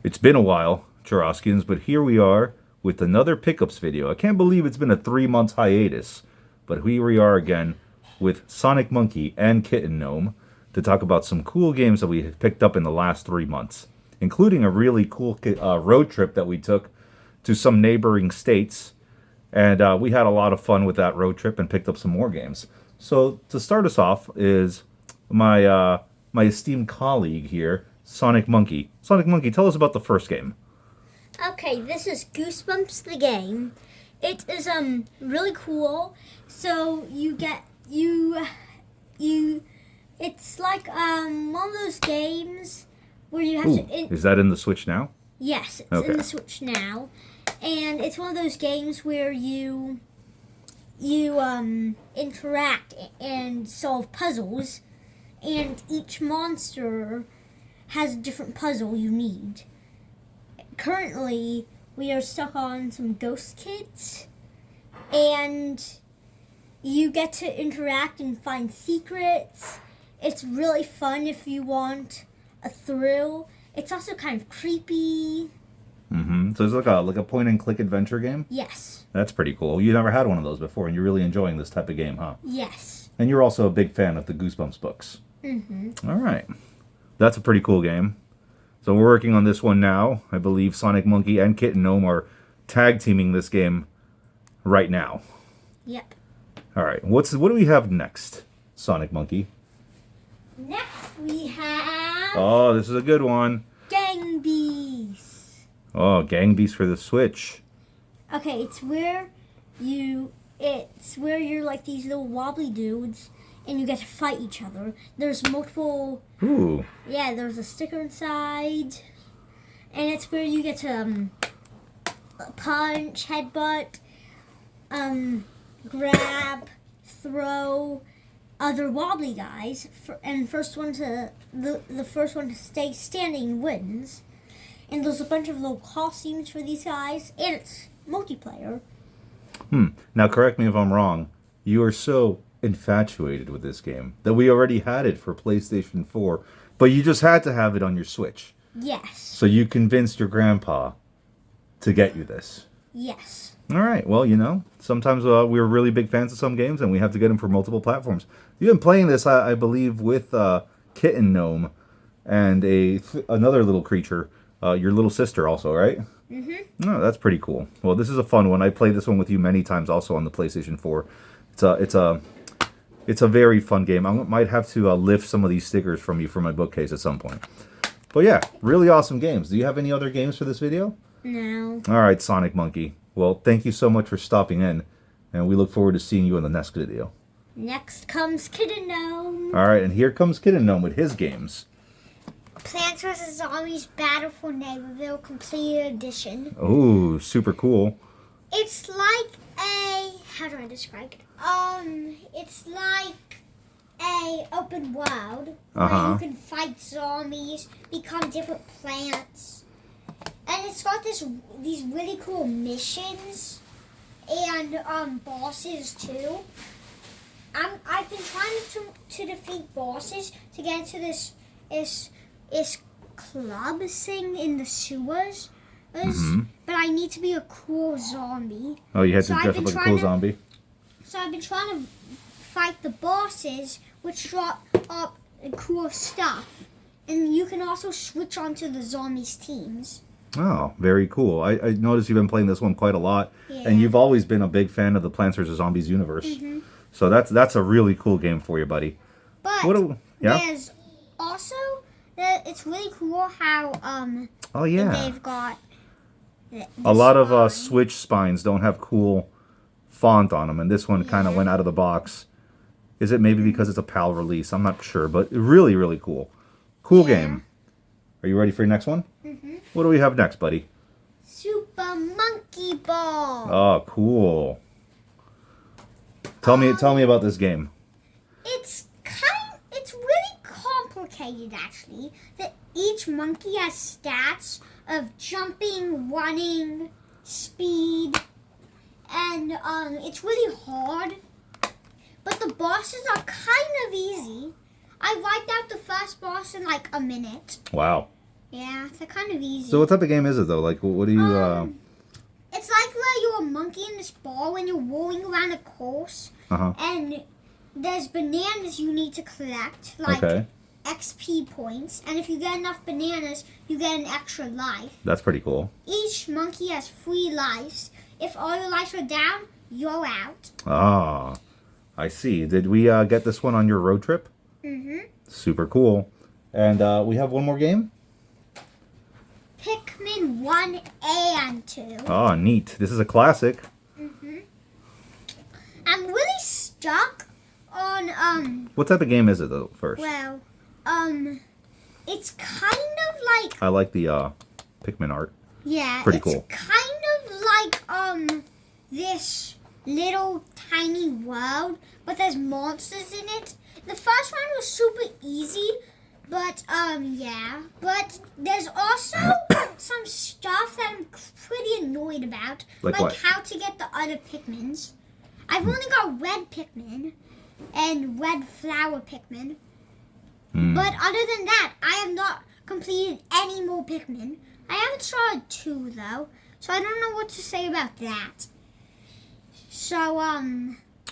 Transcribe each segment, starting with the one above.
It's been a while, Charoskians, but here we are with another pickups video. I can't believe it's been a 3-month hiatus, but here we are again with Sonic Monkey and Kitten Gnome to talk about some cool games that we have picked up in the last 3 months, including a really cool road trip that we took to some neighboring states, and we had a lot of fun with that road trip and picked up some more games. So to start us off is my esteemed colleague here, Sonic Monkey. Sonic Monkey, tell us about the first game. Okay, this is Goosebumps the game. It is really cool. So it's like one of those games where you have to. Is that in the Switch now? Yes, it's in the Switch now, and it's one of those games where you interact and solve puzzles, and each monster has a different puzzle you need. Currently, we are stuck on some ghost kids, and you get to interact and find secrets. It's really fun if you want a thrill. It's also kind of creepy. So it's like a point-and-click adventure game? Yes. That's pretty cool. You never had one of those before, and you're really enjoying this type of game, huh? Yes. And you're also a big fan of the Goosebumps books. All right. That's a pretty cool game. So we're working on this one now. I believe Sonic Monkey and Kitten Gnome are tag teaming this game right now. Yep. All right. What do we have next, Sonic Monkey? Next we have... Oh, this is a good one. Gang Beasts. Oh, Gang Beasts for the Switch. Okay, it's where you're like these little wobbly dudes, and you get to fight each other. There's multiple... Ooh. Yeah, there's a sticker inside. And it's where you get to punch, headbutt, grab, throw other wobbly guys. And the first one to stay standing wins. And there's a bunch of little costumes for these guys. And it's multiplayer. Now, correct me if I'm wrong. You are so infatuated with this game that we already had it for PlayStation 4, but you just had to have it on your Switch. Yes. So you convinced your grandpa to get you this. Yes. All right. Well, sometimes we're really big fans of some games, and we have to get them for multiple platforms. You've been playing this, I believe, with Kitten Gnome and another little creature, your little sister also, right? Oh, that's pretty cool. Well, this is a fun one. I played this one with you many times also on the PlayStation 4. It's a very fun game. I might have to lift some of these stickers from you for my bookcase at some point. But yeah, really awesome games. Do you have any other games for this video? No. All right, Sonic Monkey. Well, thank you so much for stopping in, and we look forward to seeing you in the next video. Next comes Kitten Gnome. All right, and here comes Kitten Gnome with his games. Plants vs. Zombies Battle for Neighborville Complete Edition. Oh, super cool. It's like how do I describe it? It's like a open world where you can fight zombies, become different plants, and it's got these really cool missions and bosses too. I've been trying to defeat bosses to get into this club thing in the sewers. But I need to be a cool zombie. Oh, you had to dress up like a cool zombie? So I've been trying to fight the bosses, which drop up cool stuff. And you can also switch onto the zombies' teams. Oh, very cool. I noticed you've been playing this one quite a lot. Yeah. And you've always been a big fan of the Plants vs. Zombies universe. So that's a really cool game for you, buddy. But there's also... It's really cool how they've got... A lot of Switch spines don't have cool font on them, and this one kind of went out of the box. Is it maybe because it's a PAL release? I'm not sure, but really, really cool. Cool game. Are you ready for your next one? What do we have next, buddy? Super Monkey Ball. Oh, cool. Tell me about this game. It's really complicated, actually. That each monkey has stats of jumping, running, speed, and it's really hard. But the bosses are kind of easy. I wiped out the first boss in like a minute. Wow. Yeah, they're kind of easy. So what type of game is it though? Like, what do you? It's like where you're a monkey in this ball and you're rolling around a course, and there's bananas you need to collect, like XP points. And if you get enough bananas, you get an extra life. That's pretty cool. Each monkey has 3 lives. If all your lives are down, you're out. Ah, I see. Did we get this one on your road trip? Mm-hmm. Super cool. And we have one more game? Pikmin 1 and 2. Oh, neat. This is a classic. Mm-hmm. I'm really stuck on, What type of game is it, though, first? well, it's kind of like... I like the Pikmin art. Yeah, pretty it's cool. kind of like, this little tiny world, but there's monsters in it. The first one was super easy, but, yeah. But there's also some stuff that I'm pretty annoyed about. Like what? How to get the other Pikmins. I've only got red Pikmin and red flower Pikmin. But other than that, I have not completed any more Pikmin. I haven't started 2, though, so I don't know what to say about that. So,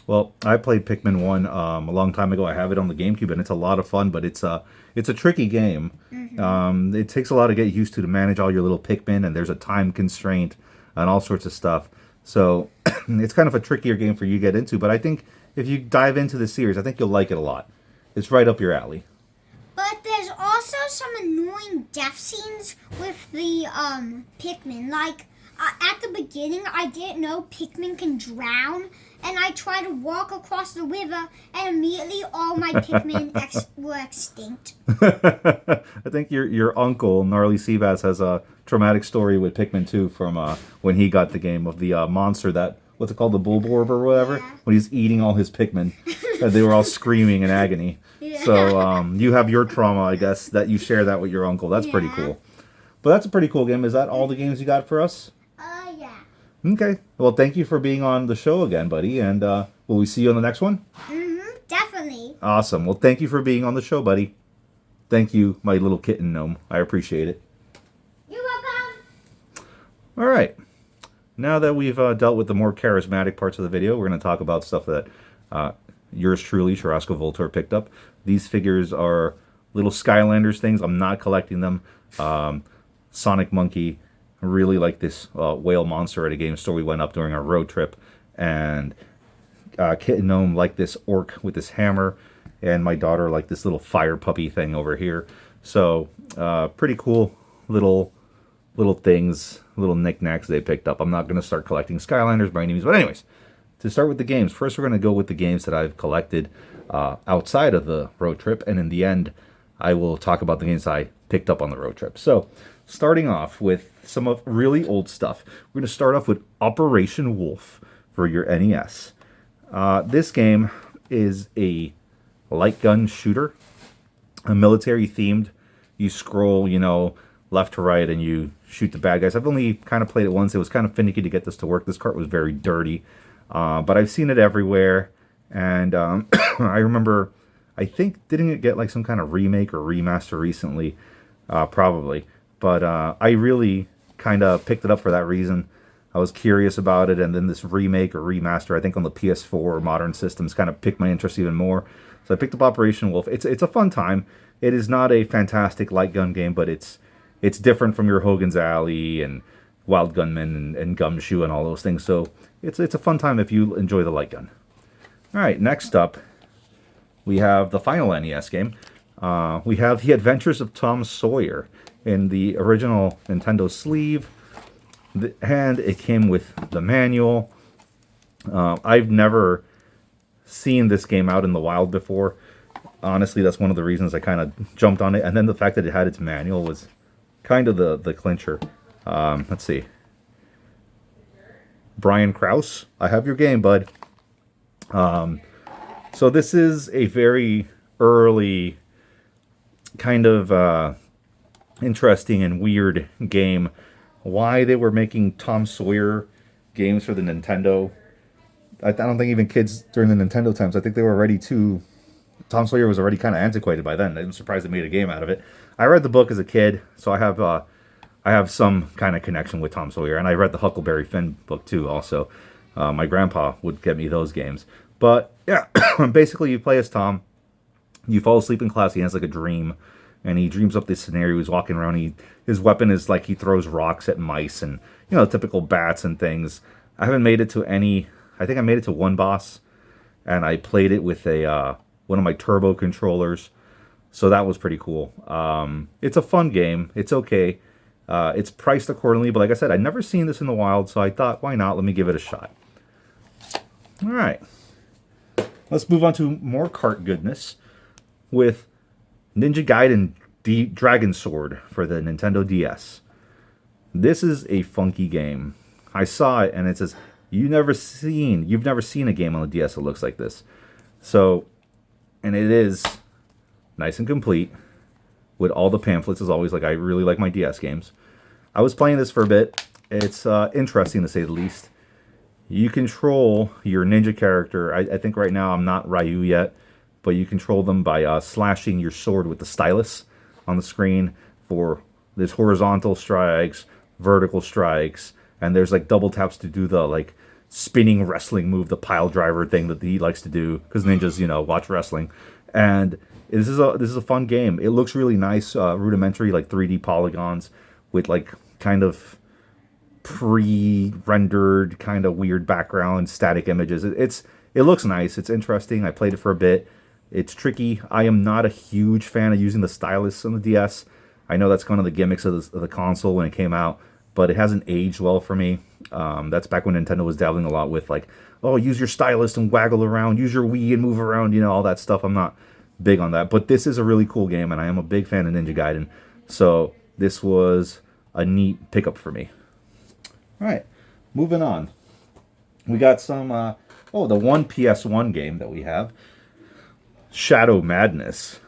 Well, I played Pikmin 1 a long time ago. I have it on the GameCube, and it's a lot of fun, but it's a tricky game. It takes a lot to get used to manage all your little Pikmin, and there's a time constraint and all sorts of stuff. So it's kind of a trickier game for you to get into, but I think if you dive into the series, I think you'll like it a lot. It's right up your alley. But there's also some annoying death scenes with the Pikmin. Like, at the beginning, I didn't know Pikmin can drown, and I tried to walk across the river, and immediately all my Pikmin were extinct. I think your uncle, Gnarly Seabass, has a traumatic story with Pikmin 2 from when he got the game of the monster that, what's it called, the Bulborb or whatever? Yeah. When he's eating all his Pikmin. They were all screaming in agony. Yeah. So you have your trauma, I guess, that you share that with your uncle. That's pretty cool. But that's a pretty cool game. Is that all the games you got for us? Yeah. Okay. Well, thank you for being on the show again, buddy. And will we see you on the next one? Mm-hmm, definitely. Awesome. Well, thank you for being on the show, buddy. Thank you, my little kitten gnome. I appreciate it. You're welcome. All right. Now that we've dealt with the more charismatic parts of the video, we're going to talk about stuff that yours truly, Churrasco Voltor, picked up. These figures are little Skylanders things. I'm not collecting them. Sonic Monkey, really like this whale monster at a game store we went up during our road trip. And Kitten Gnome like this orc with this hammer. And my daughter like this little fire puppy thing over here. So pretty cool little things, little knickknacks they picked up. I'm not going to start collecting Skylanders by any means. But anyways, to start with the games, first we're going to go with the games that I've collected outside of the road trip. And in the end, I will talk about the games I picked up on the road trip. So starting off with some of really old stuff. We're going to start off with Operation Wolf for your NES. This game is a light gun shooter, a military themed. You scroll, left to right and you shoot the bad guys. I've only kind of played it once. It was kind of finicky to get this to work. This cart was very dirty, but I've seen it everywhere. And I remember, I think, didn't it get like some kind of remake or remaster recently? Probably. But I really kind of picked it up for that reason. I was curious about it, and then this remake or remaster, I think on the PS4 or modern systems, kind of piqued my interest even more. So I picked up Operation Wolf. It's a fun time. It is not a fantastic light gun game, but it's different from your Hogan's Alley and Wild Gunman and Gumshoe and all those things. So it's a fun time if you enjoy the light gun. All right, next up, we have the final NES game. We have The Adventures of Tom Sawyer in the original Nintendo sleeve. And it came with the manual. I've never seen this game out in the wild before. Honestly, that's one of the reasons I kind of jumped on it. And then the fact that it had its manual was kind of the clincher. Let's see. Brian Krause, I have your game, bud. So this is a very early kind of interesting and weird game. Why they were making Tom Sawyer games for the Nintendo, I don't think even kids during the Nintendo times, I think they were already too Tom Sawyer was already kind of antiquated by then. I'm surprised they made a game out of it. I read the book as a kid, so I have some kind of connection with Tom Sawyer, and I read the Huckleberry Finn book too. Also, my grandpa would get me those games. But yeah, basically, you play as Tom. You fall asleep in class. He has like a dream, and he dreams up this scenario. He's walking around. His weapon is like he throws rocks at mice and typical bats and things. I haven't made it to any. I think I made it to one boss, and I played it with a one of my turbo controllers. So that was pretty cool. It's a fun game. It's okay. It's priced accordingly, but like I said, I'd never seen this in the wild, so I thought, why not? Let me give it a shot. All right. Let's move on to more cart goodness with Ninja Gaiden Dragon Sword for the Nintendo DS. This is a funky game. I saw it, and it says, you've never seen a game on the DS that looks like this. So, and it is nice and complete with all the pamphlets, as always. Like, I really like my DS games. I was playing this for a bit. It's interesting, to say the least. You control your ninja character. I think right now I'm not Ryu yet, but you control them by slashing your sword with the stylus on the screen for there's horizontal strikes, vertical strikes, and there's like double taps to do the like spinning wrestling move, the pile driver thing that he likes to do, because ninjas, watch wrestling. And this is a fun game. It looks really nice, rudimentary, like 3D polygons with like kind of pre-rendered, kind of weird background, static images. It looks nice. It's interesting. I played it for a bit. It's tricky. I am not a huge fan of using the stylus on the DS. I know that's kind of the gimmicks of the console when it came out, but it hasn't aged well for me. That's back when Nintendo was dabbling a lot with like, oh, use your stylus and waggle around, use your Wii and move around, all that stuff. I'm not big on that, but this is a really cool game, and I am a big fan of Ninja Gaiden, so this was a neat pickup for me. All right, moving on. We got some, the one PS1 game that we have, Shadow Madness.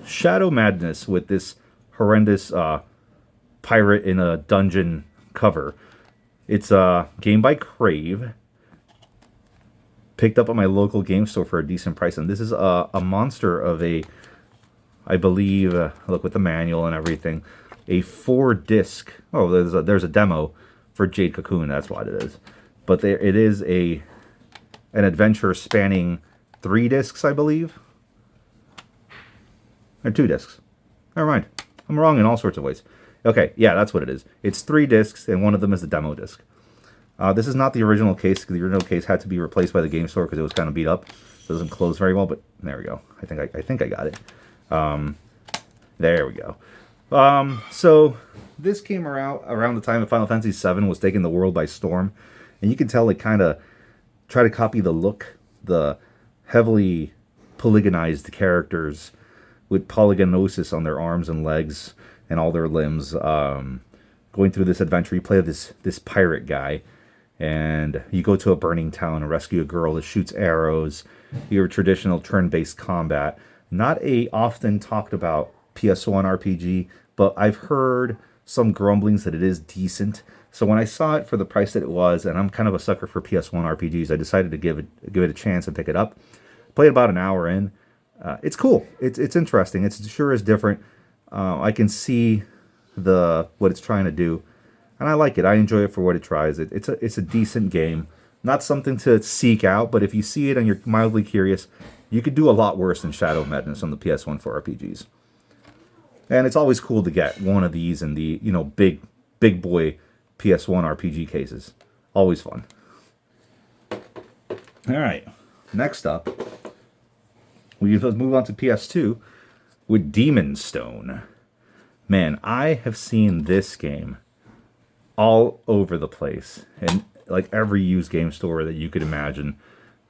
Shadow Madness with this horrendous pirate in a dungeon cover. It's a game by Crave. Picked up at my local game store for a decent price, and this is a monster of I believe, look with the manual and everything, a 4-disc. Oh, there's a demo for Jade Cocoon. That's what it is. But it is an adventure spanning 3 discs, I believe, or 2 discs. Never mind, I'm wrong in all sorts of ways. Okay, yeah, that's what it is. It's 3 discs, and one of them is the demo disc. This is not the original case, because the original case had to be replaced by the game store because it was kind of beat up. It doesn't close very well, but there we go. I think I got it. There we go. So this came around the time of Final Fantasy VII was taking the world by storm, and you can tell it kind of try to copy the look, the heavily polygonized characters with polygonosis on their arms and legs and all their limbs. Going through this adventure, you play this pirate guy, and you go to a burning town and rescue a girl that shoots arrows. You have traditional turn-based combat. Not a often talked about PS1 RPG, but I've heard some grumblings that it is decent. So when I saw it for the price that it was, and I'm kind of a sucker for PS1 RPGs, I decided to give it a chance and pick it up. Played about an hour in. It's cool. It's interesting. It sure is different. I can see what it's trying to do, and I like it. I enjoy it for what it tries. It's a decent game. Not something to seek out, but if you see it and you're mildly curious, you could do a lot worse than Shadow Madness on the PS1 for RPGs. And it's always cool to get one of these in the big boy PS1 RPG cases. Always fun. All right, next up, we move on to PS2 with Demon's Stone. Man, I have seen this game all over the place, and like every used game store that you could imagine.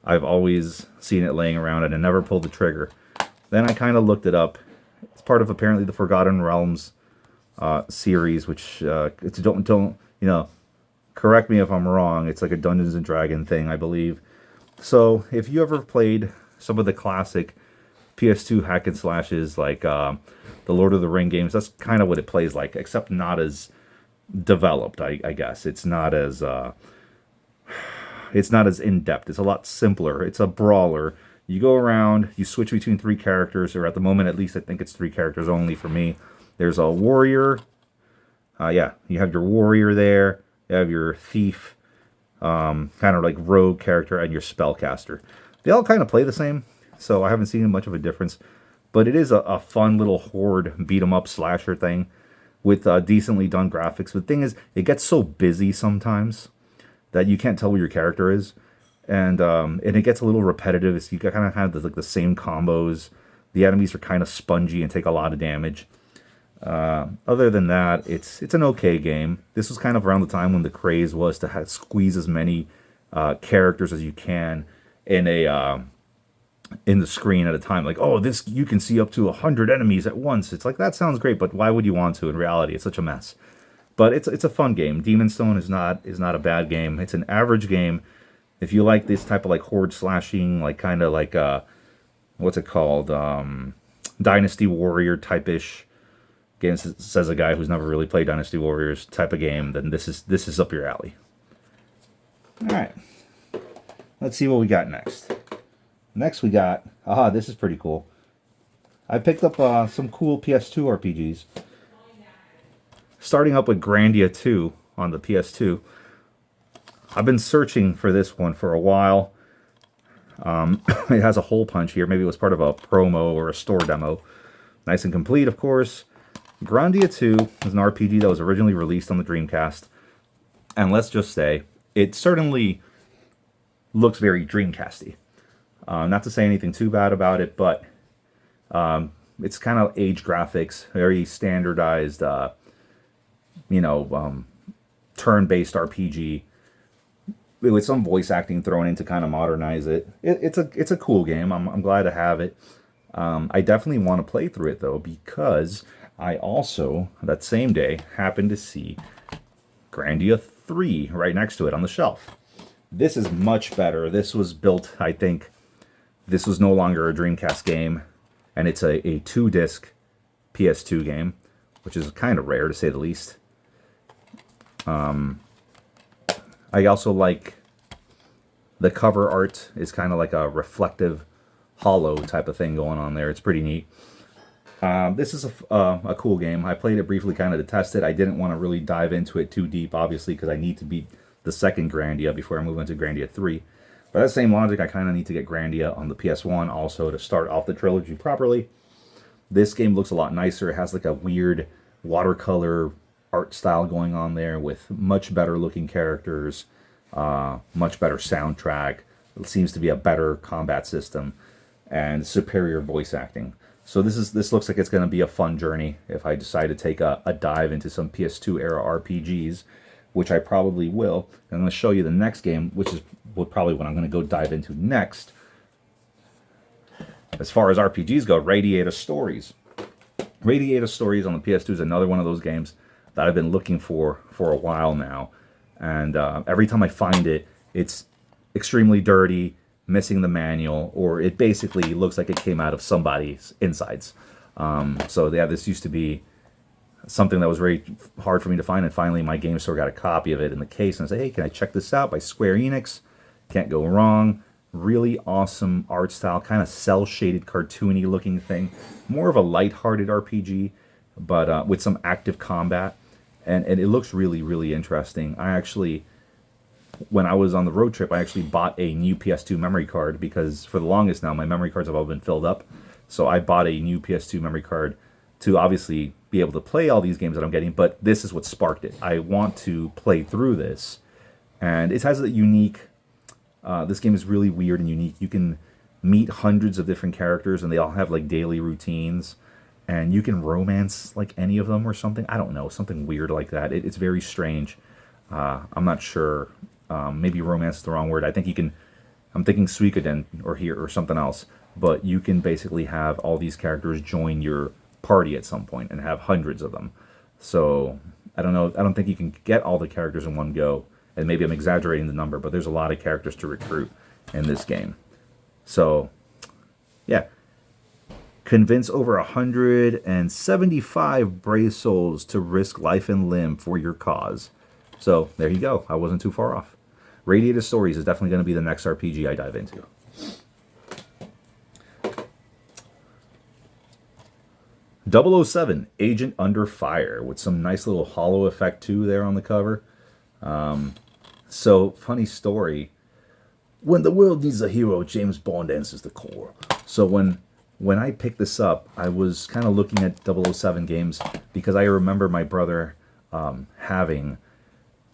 I've always seen it laying around, and I never pulled the trigger. Then I kind of looked it up. It's part of apparently the Forgotten Realms series, which don't correct me if I'm wrong. It's like a Dungeons and Dragons thing, I believe. So if you ever played some of the classic PS2 hack and slashes, like the Lord of the Ring games, that's kind of what it plays like, except not as developed. I guess it's not as in depth. It's a lot simpler. It's a brawler. You go around, you switch between 3 characters, or at the moment at least I think it's 3 characters only for me. There's a warrior. Yeah, you have your warrior there. You have your thief, kind of like rogue character, and your spellcaster. They all kind of play the same, so I haven't seen much of a difference. But it is a fun little horde beat-em-up slasher thing with decently done graphics. But the thing is, it gets so busy sometimes that you can't tell where your character is. And it gets a little repetitive. So you kind of have the same combos. The enemies are kind of spongy and take a lot of damage. Other than that, it's an okay game. This was kind of around the time when the craze was to squeeze as many characters as you can in the screen at a time. Like, oh, this you can see up to 100 enemies at once. It's like, that sounds great, but why would you want to? In reality, it's such a mess. But it's a fun game. Demon's Stone is not a bad game. It's an average game. If you like this type of like horde slashing, like kind of like what's it called, Dynasty Warrior type-ish game, says a guy who's never really played Dynasty Warriors type of game, then this is up your alley. All right, let's see what we got next. Next we got, this is pretty cool. I picked up some cool PS2 RPGs. Starting up with Grandia 2 on the PS2. I've been searching for this one for a while. It has a hole punch here. Maybe it was part of a promo or a store demo. Nice and complete, of course. Grandia 2 is an RPG that was originally released on the Dreamcast. And let's just say, it certainly looks very Dreamcasty. Not to say anything too bad about it, but it's kind of age graphics, very standardized, turn-based RPG with some voice acting thrown in to kind of modernize it. It's a cool game. I'm glad to have it. I definitely want to play through it though, because I also that same day happened to see Grandia 3 right next to it on the shelf. This is much better. This was built, I think. This was no longer a Dreamcast game, and it's a 2-disc PS2 game, which is kind of rare to say the least. I also like the cover art is kind of like a reflective, hollow type of thing going on there. It's pretty neat. This is a cool game. I played it briefly kind of to test it. I didn't want to really dive into it too deep, obviously, because I need to beat the second Grandia before I move into Grandia 3. By that same logic, I kind of need to get Grandia on the PS1 also to start off the trilogy properly. This game looks a lot nicer. It has like a weird watercolor art style going on there with much better looking characters, much better soundtrack. It seems to be a better combat system and superior voice acting. So this looks like it's going to be a fun journey if I decide to take a dive into some PS2 era RPGs, which I probably will. I'm going to show you the next game, which is probably what I'm going to go dive into next. As far as RPGs go, Radiator Stories. Radiator Stories on the PS2 is another one of those games that I've been looking for a while now. And every time I find it, it's extremely dirty, missing the manual, or it basically looks like it came out of somebody's insides. So yeah, this used to be something that was very hard for me to find, and finally my game store got a copy of it in the case, and I said, hey, can I check this out by Square Enix? Can't go wrong. Really awesome art style, kind of cel-shaded, cartoony looking thing. More of a light-hearted RPG, but with some active combat. And it looks really, really interesting. I actually, when I was on the road trip, I actually bought a new PS2 memory card because for the longest now, my memory cards have all been filled up. So I bought a new PS2 memory card to obviously be able to play all these games that I'm getting, but this is what sparked it. I want to play through this. And it has a unique, this game is really weird and unique. You can meet hundreds of different characters and they all have like daily routines. And you can romance like any of them or something. I don't know, something weird like that. It's very strange. I'm not sure. Maybe romance is the wrong word. I think you can. I'm thinking Suikoden or something else. But you can basically have all these characters join your party at some point and have hundreds of them. So I don't know. I don't think you can get all the characters in one go. And maybe I'm exaggerating the number, but there's a lot of characters to recruit in this game. So yeah. Convince over 175 brave souls to risk life and limb for your cause. So, there you go. I wasn't too far off. Radiator Stories is definitely going to be the next RPG I dive into. 007, Agent Under Fire, with some nice little hollow effect too there on the cover. So, funny story. When the world needs a hero, James Bond answers the call. So when I picked this up, I was kind of looking at 007 games because I remember my brother having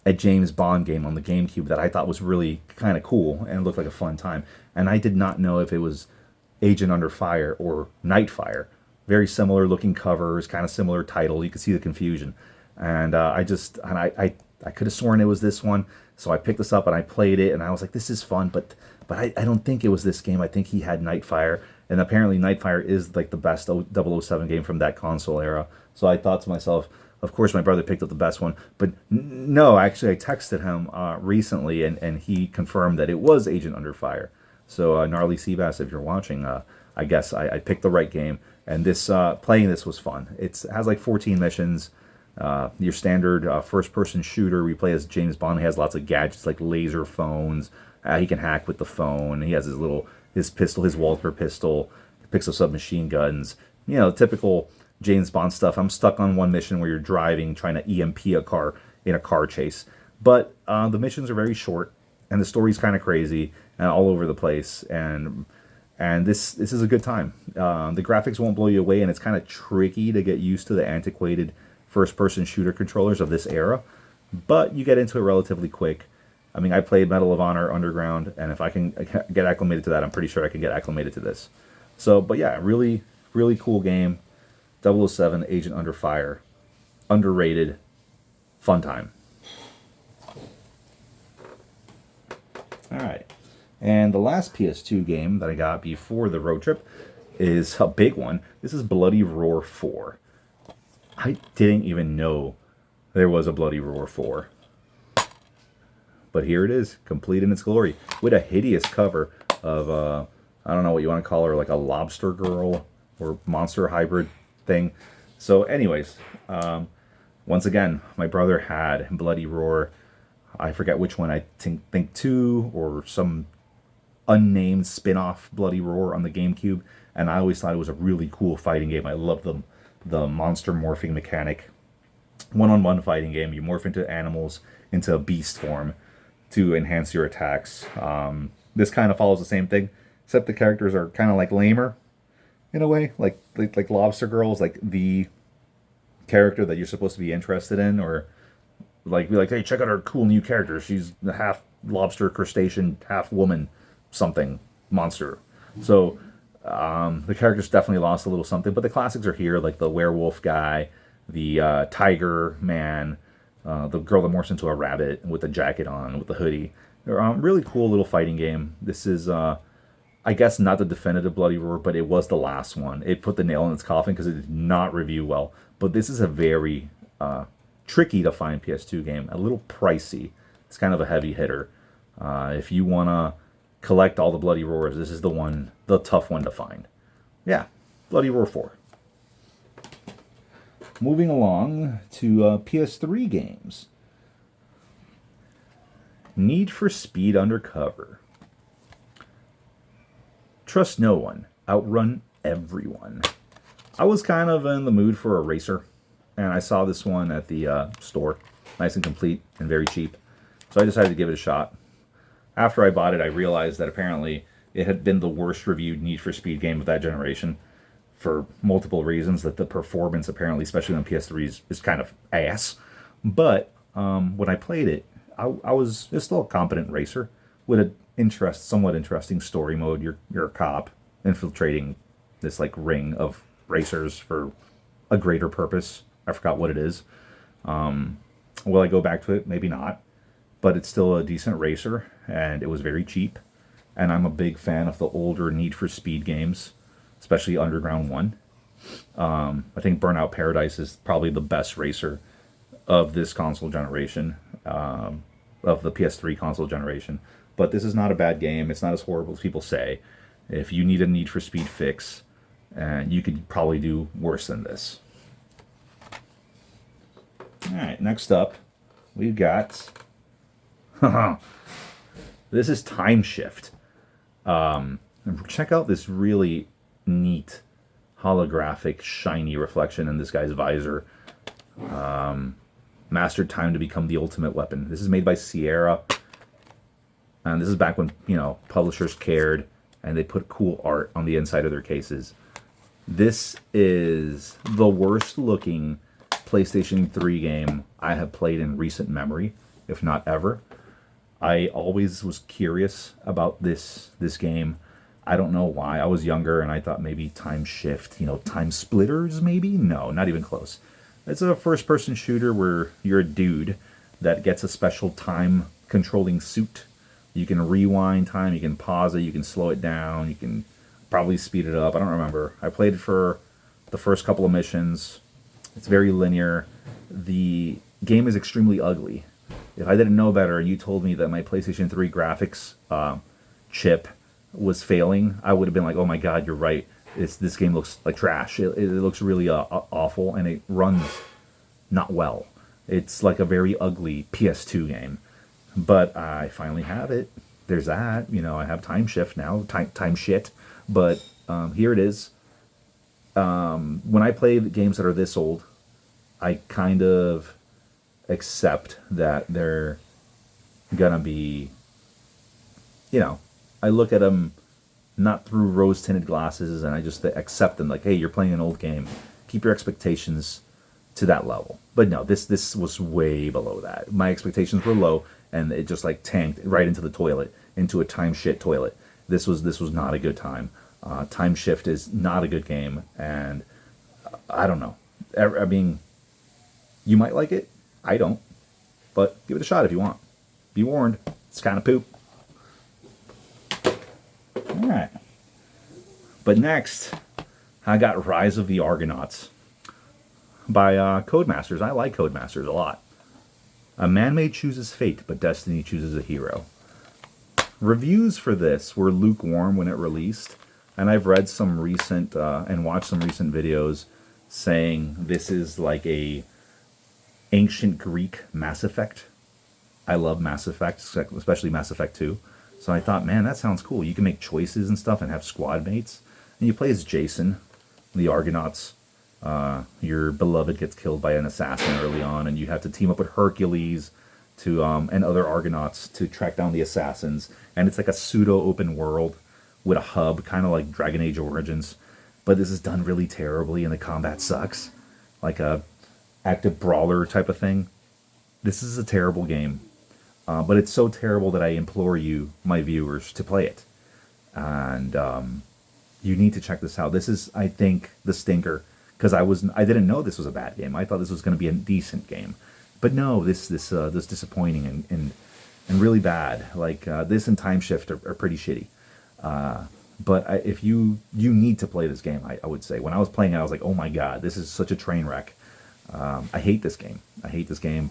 a James Bond game on the GameCube that I thought was really kind of cool and looked like a fun time. And I did not know if it was Agent Under Fire or Nightfire. Very similar looking covers, kind of similar title. You could see the confusion. And I could have sworn it was this one. So I picked this up and I played it and I was like, this is fun, but I don't think it was this game. I think he had Nightfire. And apparently Nightfire is like the best 007 game from that console era. So I thought to myself, of course my brother picked up the best one. But no, actually I texted him recently and he confirmed that it was Agent Under Fire. So Gnarly Seabass, if you're watching, I guess I picked the right game. And this playing this was fun. It has like 14 missions. Your standard first-person shooter. We play as James Bond. He has lots of gadgets like laser phones. He can hack with the phone. He has his pistol, his Walther pistol. He picks up submachine guns. You know, typical James Bond stuff. I'm stuck on one mission where you're driving, trying to EMP a car in a car chase. But the missions are very short, and the story's kind of crazy and all over the place. And this is a good time. The graphics won't blow you away, and it's kind of tricky to get used to the antiquated first-person shooter controllers of this era, but you get into it relatively quick. I mean, I played Medal of Honor Underground, and if I can get acclimated to that, I'm pretty sure I can get acclimated to this. So, but yeah, really, really cool game. 007, Agent Under Fire. Underrated. Fun time. Alright. And the last PS2 game that I got before the road trip is a big one. This is Bloody Roar 4. I didn't even know there was a Bloody Roar 4. But here it is, complete in its glory, with a hideous cover of, I don't know what you want to call her, like a lobster girl or monster hybrid thing. So anyways, once again, my brother had Bloody Roar. I forget which one, I think 2 or some unnamed spin-off Bloody Roar on the GameCube. And I always thought it was a really cool fighting game. I love them. The monster morphing mechanic. One-on-one fighting game. You morph into animals, into a beast form to enhance your attacks. This kind of follows the same thing, except the characters are kind of like lamer in a way. Like Lobster Girl is like the character that you're supposed to be interested in, or like be like, hey, check out our cool new character. She's half lobster, crustacean, half woman, something monster. So the characters definitely lost a little something, but the classics are here, like the werewolf guy, the tiger man, the girl that morphs into a rabbit with the jacket on, with the hoodie. They're really cool little fighting game. This is, I guess, not the definitive Bloody Roar, but it was the last one. It put the nail in its coffin because it did not review well. But this is a very tricky to find PS2 game, a little pricey. It's kind of a heavy hitter. If you want to collect all the Bloody Roars, this is the tough one to find. Yeah, Bloody Roar 4. Moving along to PS3 games. Need for Speed Undercover. Trust no one. Outrun everyone. I was kind of in the mood for a racer, and I saw this one at the store. Nice and complete and very cheap. So I decided to give it a shot. After I bought it, I realized that apparently it had been the worst reviewed Need for Speed game of that generation for multiple reasons. That the performance, apparently, especially on PS3, is kind of ass. But when I played it, it's still a competent racer with a somewhat interesting story mode. You're a cop infiltrating this like ring of racers for a greater purpose. I forgot what it is. Will I go back to it? Maybe not. But it's still a decent racer, and it was very cheap. And I'm a big fan of the older Need for Speed games, especially Underground 1. I think Burnout Paradise is probably the best racer of this console generation, of the PS3 console generation. But this is not a bad game. It's not as horrible as people say. If you need a Need for Speed fix, you could probably do worse than this. Alright, next up, we've got... this is Time Shift. Check out this really neat holographic, shiny reflection in this guy's visor. Mastered time to become the ultimate weapon. This is made by Sierra. And this is back when, publishers cared and they put cool art on the inside of their cases. This is the worst looking PlayStation 3 game I have played in recent memory, if not ever. I always was curious about this game. I don't know why. I was younger and I thought maybe Time Shift, Time Splitters maybe? No, not even close. It's a first-person shooter where you're a dude that gets a special time-controlling suit. You can rewind time, you can pause it, you can slow it down, you can probably speed it up. I don't remember. I played it for the first couple of missions. It's very linear. The game is extremely ugly. If I didn't know better and you told me that my PlayStation 3 graphics chip was failing, I would have been like, oh my god, you're right. This game looks like trash. It looks really awful, and it runs not well. It's like a very ugly PS2 game. But I finally have it. There's that. I have Time Shift now. Time shit. But here it is. When I play games that are this old, I kind of accept that they're gonna be, I look at them not through rose-tinted glasses, and I just accept them like, hey, you're playing an old game. Keep your expectations to that level. But no, this was way below that. My expectations were low, and it just tanked right into the toilet, into a time shit toilet. This was not a good time. Time Shift is not a good game, and I don't know. I mean, you might like it. I don't. But give it a shot if you want. Be warned. It's kind of poop. Alright. But next, I got Rise of the Argonauts by Codemasters. I like Codemasters a lot. A man may choose his fate, but destiny chooses a hero. Reviews for this were lukewarm when it released, and I've read some recent and watched some recent videos saying this is like a ancient Greek Mass Effect. I love Mass Effect, especially Mass Effect 2. So I thought, man, that sounds cool. You can make choices and stuff and have squad mates. And you play as Jason, the Argonauts. Your beloved gets killed by an assassin early on, and you have to team up with Hercules to and other Argonauts to track down the assassins. And it's like a pseudo-open world with a hub, kind of like Dragon Age Origins. But this is done really terribly, and the combat sucks. Like a active brawler type of thing. This is a terrible game. But it's so terrible that I implore you, my viewers, to play it. And you need to check this out. This is, I think, the stinker. Because I didn't know this was a bad game. I thought this was going to be a decent game. But no, this disappointing and really bad. Like, this and Time Shift are pretty shitty. But if you need to play this game, I would say. When I was playing it, I was like, oh my god, this is such a train wreck. I hate this game.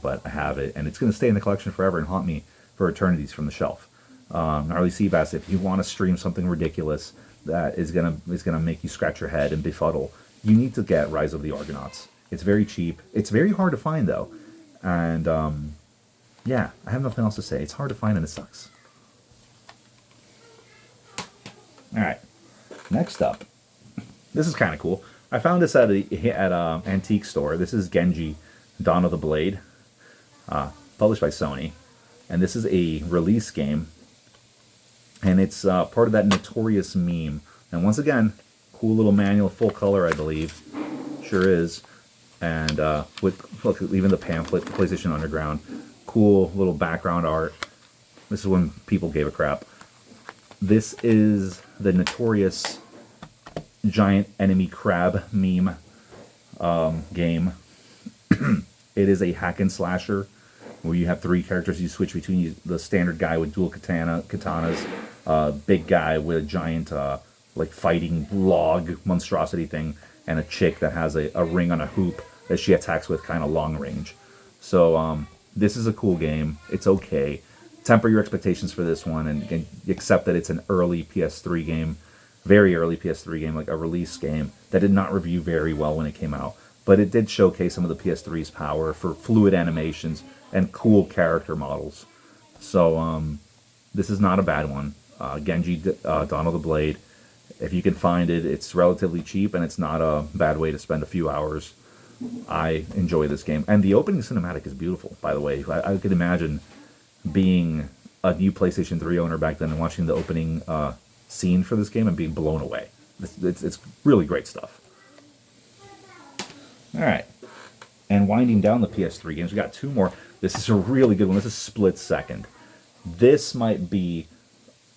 But I have it, and it's going to stay in the collection forever and haunt me for eternities from the shelf. Gnarly Seabass, if you want to stream something ridiculous that is gonna make you scratch your head and befuddle, you need to get Rise of the Argonauts. It's very cheap. It's very hard to find though, and yeah, I have nothing else to say. It's hard to find and it sucks. All right, next up, this is kind of cool. I found this at a antique store. This is Genji, Dawn of the Blade, published by Sony, and this is a release game, and it's part of that notorious meme. And once again, cool little manual, full color, I believe, sure is, and with look, even the pamphlet, the PlayStation Underground, cool little background art. This is when people gave a crap. This is the notorious giant enemy crab meme game. It is a hack and slasher where you have three characters you switch between. The standard guy with dual katanas, big guy with a giant like fighting log monstrosity thing, and a chick that has a ring on a hoop that she attacks with kind of long range. So this is a cool game. It's okay. Temper your expectations for this one and accept that it's an early PS3 game. Very early PS3 game, like a release game that did not review very well when it came out. But it did showcase some of the PS3's power for fluid animations and cool character models. So this is not a bad one. Genji, Dawn of the Blade. if you can find it, it's relatively cheap, and it's not a bad way to spend a few hours. I enjoy this game. And the opening cinematic is beautiful, by the way. I could imagine being a new PlayStation 3 owner back then and watching the opening scene for this game and being blown away. It's really great stuff. All right. And winding down the PS3 games, we got two more. This is a really good one. This is Split Second. This might be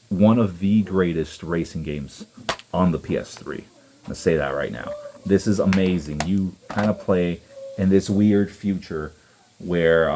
one of the greatest racing games on the PS3. I'm going to say that right now. This is amazing. You kind of play in this weird future where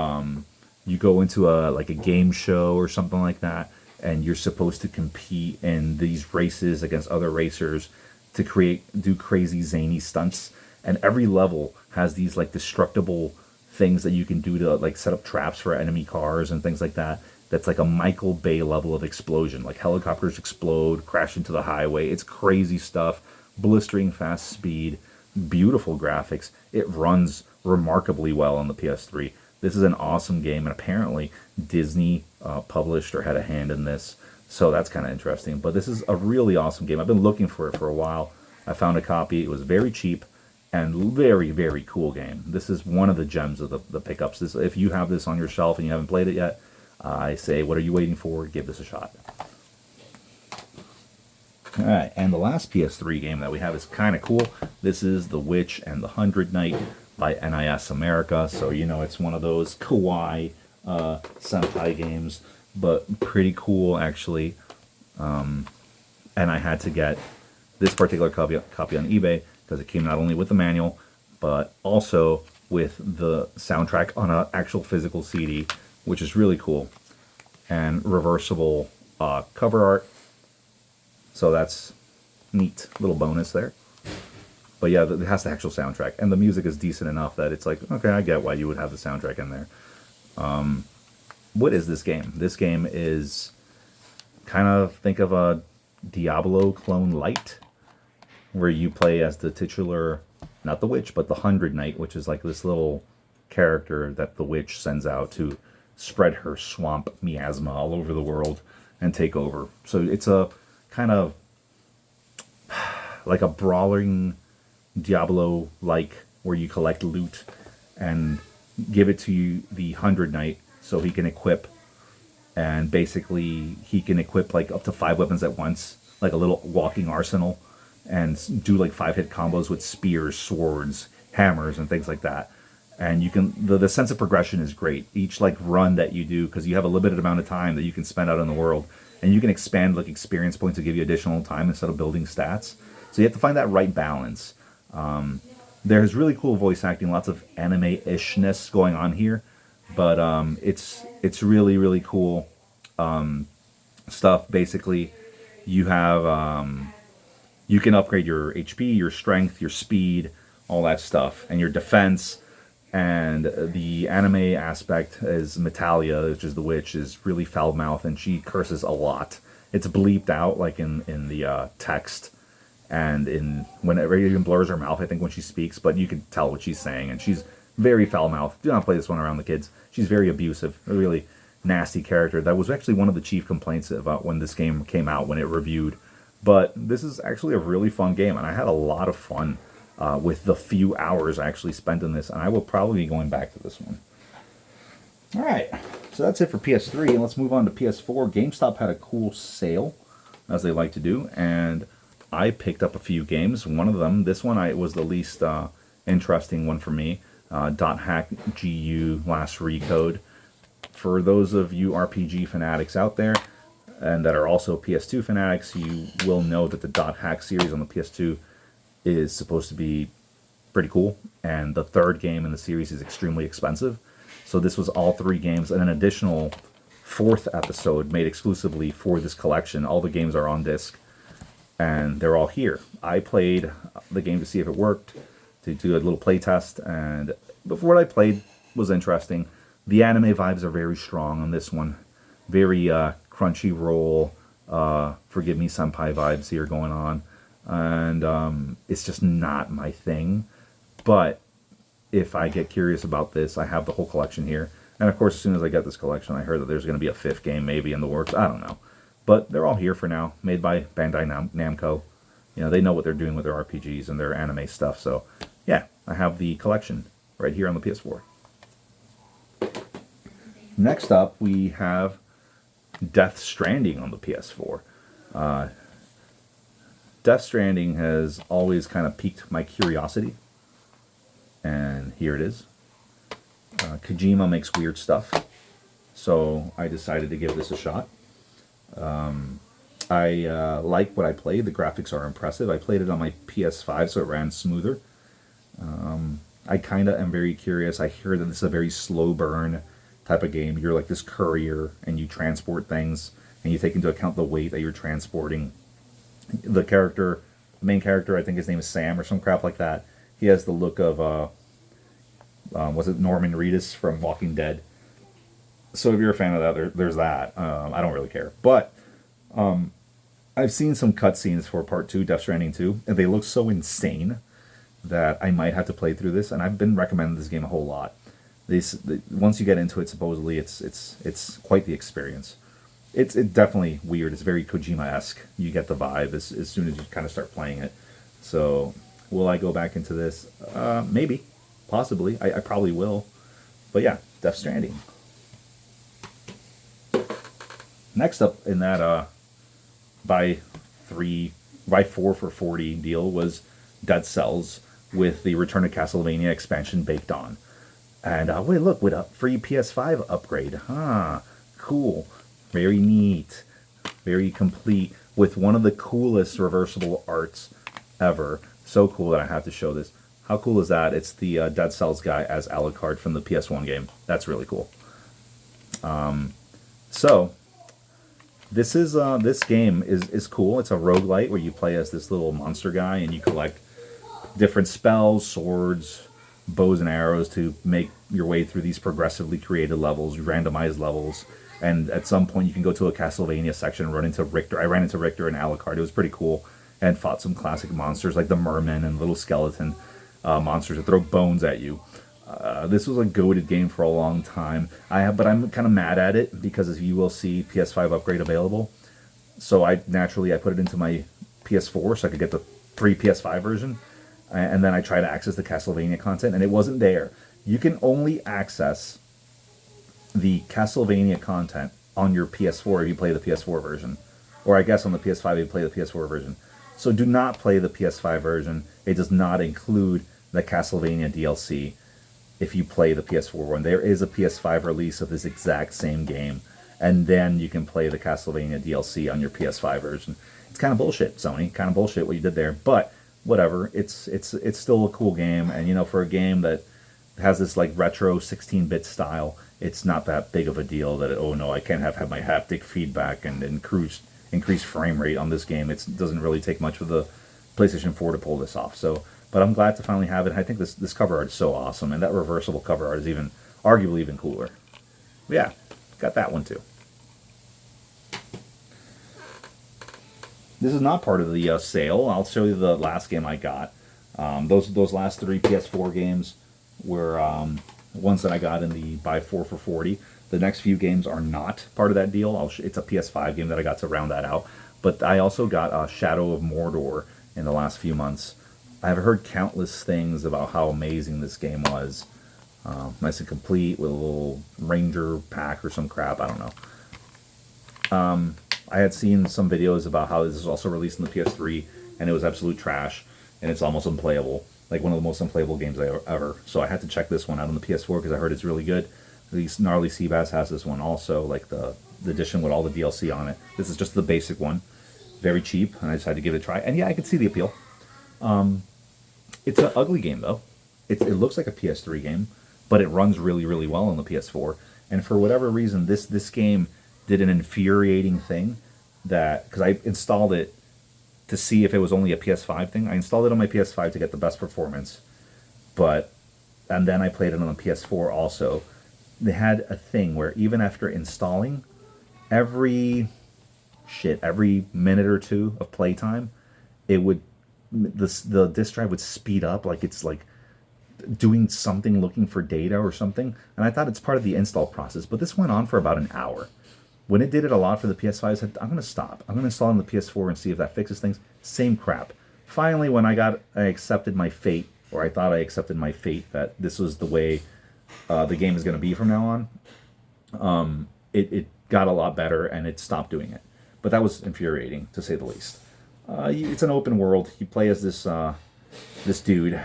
you go into a game show or something like that, and you're supposed to compete in these races against other racers to do crazy zany stunts. And every level has these destructible things that you can do to set up traps for enemy cars and things like that. That's like a Michael Bay level of explosion. Like helicopters explode, crash into the highway. It's crazy stuff. Blistering fast speed, beautiful graphics. It runs remarkably well on the PS3. This is an awesome game, and apparently Disney published or had a hand in this, so that's kind of interesting. But this is a really awesome game. I've been looking for it for a while. I found a copy. It was very cheap and very, very cool game. This is one of the gems of the pickups. If you have this on your shelf and you haven't played it yet, I say, what are you waiting for? Give this a shot. All right, and the last PS3 game that we have is kind of cool. This is The Witch and the 100 Knight by NIS America. So, it's one of those kawaii senpai games, but pretty cool, actually. And I had to get this particular copy on eBay because it came not only with the manual, but also with the soundtrack on an actual physical CD, which is really cool. And reversible cover art. So that's neat, little bonus there. But yeah, it has the actual soundtrack, and the music is decent enough that it's like, okay, I get why you would have the soundtrack in there. What is this game? This game is kind of, think of a Diablo clone light, where you play as the titular, not the witch, but the 100 Knight, which is like this little character that the witch sends out to spread her swamp miasma all over the world and take over. So it's a kind of like a brawling Diablo-like, where you collect loot and give it to the 100 Knight so he can equip, and basically he can equip up to 5 weapons at once, like a little walking arsenal, and do 5-hit combos with spears, swords, hammers, and things like that. And you can, the sense of progression is great. Each run that you do, because you have a limited amount of time that you can spend out in the world, and you can expand experience points to give you additional time instead of building stats. So you have to find that right balance. There's really cool voice acting, lots of anime-ishness going on here, but it's really, really cool stuff. Basically, you have you can upgrade your HP, your strength, your speed, all that stuff, and your defense. And the anime aspect is Metalia, which is the witch, is really foul-mouthed, and she curses a lot. It's bleeped out, in the text, and whenever it even blurs her mouth, I think, when she speaks, but you can tell what she's saying, and she's very foul-mouthed. Do not play this one around the kids. She's very abusive, a really nasty character. That was actually one of the chief complaints about when this game came out, when it reviewed. But this is actually a really fun game, and I had a lot of fun with the few hours I actually spent in this, and I will probably be going back to this one. All right, so that's it for PS3, and let's move on to PS4. GameStop had a cool sale, as they like to do, and I picked up a few games. One of them, this one, was the least interesting one for me. .hack GU Last Recode. For those of you RPG fanatics out there, and that are also PS2 fanatics, you will know that the .hack series on the PS2 is supposed to be pretty cool, and the third game in the series is extremely expensive. So this was all 3 games and an additional 4th episode made exclusively for this collection. All the games are on disc, and they're all here. I played the game to see if it worked, to do a little play test, and what I played was interesting. The anime vibes are very strong on this one. Very Crunchyroll, Forgive Me Senpai vibes here going on. And it's just not my thing. But if I get curious about this, I have the whole collection here. And of course, as soon as I get this collection, I heard that there's going to be a 5th game maybe in the works. I don't know. But they're all here for now, made by Bandai Namco. they know what they're doing with their RPGs and their anime stuff. So, yeah, I have the collection right here on the PS4. Next up, we have Death Stranding on the PS4. Death Stranding has always kind of piqued my curiosity, and here it is. Kojima makes weird stuff, so I decided to give this a shot. I like what I played. The graphics are impressive. I played it on my PS5, so it ran smoother. I kind of am very curious. I hear that this is a very slow burn type of game. You're like this courier, and you transport things, and you take into account the weight that you're transporting. The main character, I think his name is Sam or some crap like that. He has the look of, was it Norman Reedus from Walking Dead? So if you're a fan of that, there's that. I don't really care. But I've seen some cutscenes for Part 2, Death Stranding 2, and they look so insane that I might have to play through this. And I've been recommending this game a whole lot. Once you get into it, supposedly it's quite the experience. It's definitely weird. It's very Kojima-esque. You get the vibe as soon as you kind of start playing it. So, will I go back into this? Maybe. Possibly. I probably will. But yeah, Death Stranding. Next up in that buy 4 for $40 deal was Dead Cells with the Return to Castlevania expansion baked on. And wait, look, with a free PS5 upgrade. Cool. Very neat, very complete, with one of the coolest reversible arts ever. So cool that I have to show this. How cool is that? It's the Dead Cells guy as Alucard from the PS1 game. That's really cool. So, this game is cool. It's a roguelite where you play as this little monster guy and you collect different spells, swords, bows and arrows to make your way through these progressively created levels, randomized levels. And at some point, you can go to a Castlevania section and run into Richter. I ran into Richter and Alucard. It was pretty cool. And fought some classic monsters like the mermen and little skeleton monsters that throw bones at you. This was a goated game for a long time. But I'm kind of mad at it because, as you will see, PS5 upgrade available. So I put it into my PS4 so I could get the free PS5 version. And then I tried to access the Castlevania content, and it wasn't there. You can only access the Castlevania content on your PS4 if you play the PS4 version. Or I guess on the PS5 if you play the PS4 version. So do not play the PS5 version. It does not include the Castlevania DLC if you play the PS4 one. There is a PS5 release of this exact same game. And then you can play the Castlevania DLC on your PS5 version. It's kind of bullshit, Sony. Kind of bullshit what you did there. But whatever. It's still a cool game. And for a game that has this like retro 16-bit style, it's not that big of a deal that, oh no, I can't have my haptic feedback and increased frame rate on this game. It doesn't really take much for the PlayStation 4 to pull this off. So, but I'm glad to finally have it. I think this cover art is so awesome, and that reversible cover art is arguably even cooler. But yeah, got that one too. This is not part of the sale. I'll show you the last game I got. Those last 3 PS4 games were ones that I got in the buy 4 for $40. The next few games are not part of that deal. It's a PS5 game that I got to round that out. But I also got Shadow of Mordor in the last few months. I've heard countless things about how amazing this game was. Nice and complete with a little ranger pack or some crap. I don't know. I had seen some videos about how this is also released in the PS3, and it was absolute trash, and it's almost unplayable. Like one of the most unplayable games ever. So I had to check this one out on the PS4 because I heard it's really good. At least Gnarly Seabass has this one also, like the edition with all the DLC on it. This is just the basic one. Very cheap, and I decided to give it a try. And yeah, I could see the appeal. It's an ugly game, though. It looks like a PS3 game, but it runs really, really well on the PS4. And for whatever reason, this game did an infuriating thing because I installed it to see if it was only a PS5 thing. I installed it on my PS5 to get the best performance, and then I played it on the PS4 also. They had a thing where even after installing, every minute or two of playtime, the disk drive would speed up, like it's like doing something, looking for data or something. And I thought it's part of the install process, but this went on for about an hour. When it did it a lot for the PS5, I said, I'm going to stop. I'm going to install on the PS4 and see if that fixes things. Same crap. finally, when I accepted my fate, or I thought I accepted my fate that this was the way the game is going to be from now on, it got a lot better and it stopped doing it. But that was infuriating, to say the least. It's an open world. You play as this dude,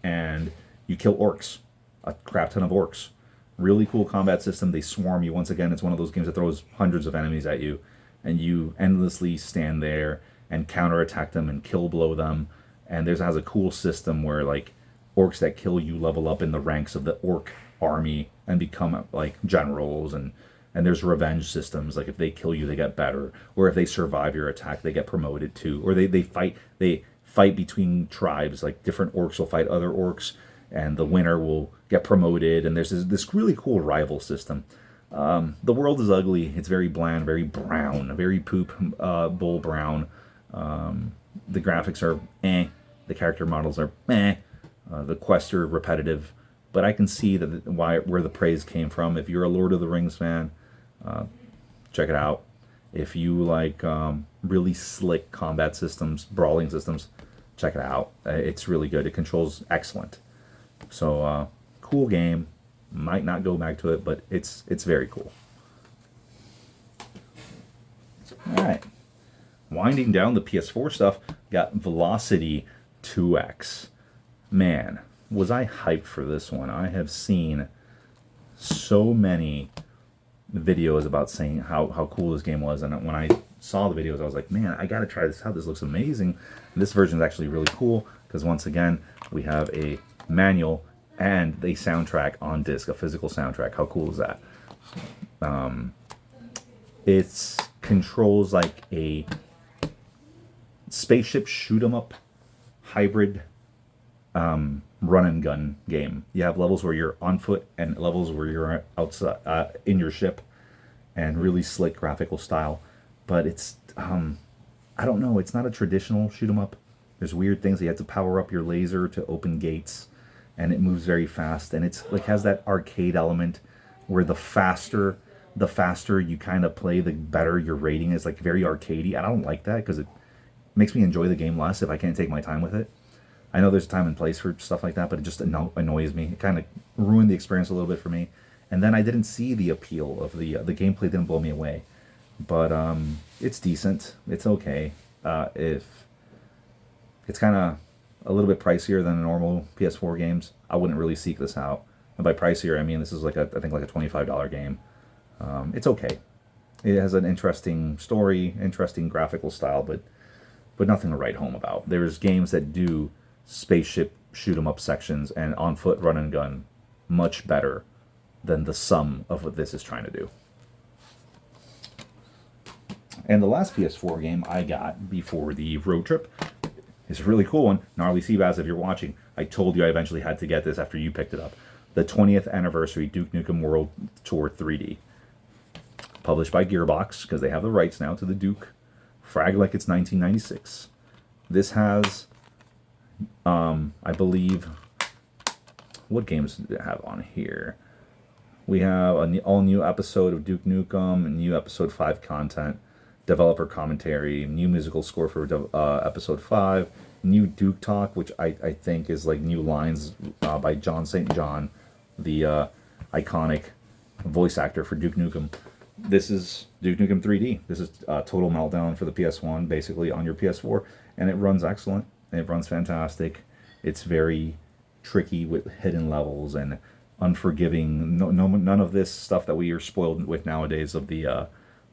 and you kill orcs, a crap ton of orcs. Really cool combat system. They swarm you. Once again, it's one of those games that throws hundreds of enemies at you, and you endlessly stand there and counterattack them and kill blow them. And has a cool system where like orcs that kill you level up in the ranks of the orc army and become like generals, and there's revenge systems. Like if they kill you, they get better, or if they survive your attack, they get promoted too. Or they fight between tribes. Like different orcs will fight other orcs, and the winner will get promoted. And there's this really cool rival system. The world is ugly. It's very bland, very brown, very poop bull brown. The graphics are eh. The character models are eh. The quests are repetitive. But I can see that where the praise came from. If you're a Lord of the Rings fan, check it out. If you like really slick combat systems, brawling systems, check it out. It's really good. It controls excellent. So cool game. Might not go back to it, but it's very cool. All right. Winding down the PS4 stuff, got Velocity 2X. Man, was I hyped for this one. I have seen so many videos about saying how cool this game was, and when I saw the videos, I was like, man, I gotta try this out. This looks amazing. And this version is actually really cool because once again, we have a manual and a soundtrack on disc, a physical soundtrack. How cool is that? It controls like a spaceship shoot 'em up hybrid run and gun game. You have levels where you're on foot and levels where you're outside in your ship, and really slick graphical style. But it's I don't know, it's not a traditional shoot 'em up. There's weird things. You have to power up your laser to open gates, and it moves very fast, and it's like has that arcade element where the faster you kind of play, the better your rating is. Like very arcadey. I don't like that because it makes me enjoy the game less if I can't take my time with it. I know there's time and place for stuff like that, but it just annoys me. It kind of ruined the experience a little bit for me. And then I didn't see the appeal of the gameplay. Didn't blow me away, but it's decent. It's okay. If it's kind of a little bit pricier than normal PS4 games, I wouldn't really seek this out. And by pricier, I mean this is like I think like a $25 game. It's okay. It has an interesting story, interesting graphical style, but nothing to write home about. There's games that do spaceship shoot 'em up sections and on foot run and gun much better than the sum of what this is trying to do. And the last PS4 game I got before the road trip is a really cool one. Gnarly Seabass, if you're watching, I told you I eventually had to get this after you picked it up. The 20th anniversary Duke Nukem World Tour 3D. Published by Gearbox, because they have the rights now to the Duke. Frag like it's 1996. This has, I believe, what games do they have on here? We have an all-new episode of Duke Nukem, a new episode 5 content, developer commentary, new musical score for episode 5, new Duke Talk, which I think is like new lines by John St. John, the iconic voice actor for Duke Nukem. This is Duke Nukem 3D. This is Total Meltdown for the PS1, basically on your PS4, and it runs excellent. It runs fantastic. It's very tricky with hidden levels and unforgiving. None of this stuff that we are spoiled with nowadays of the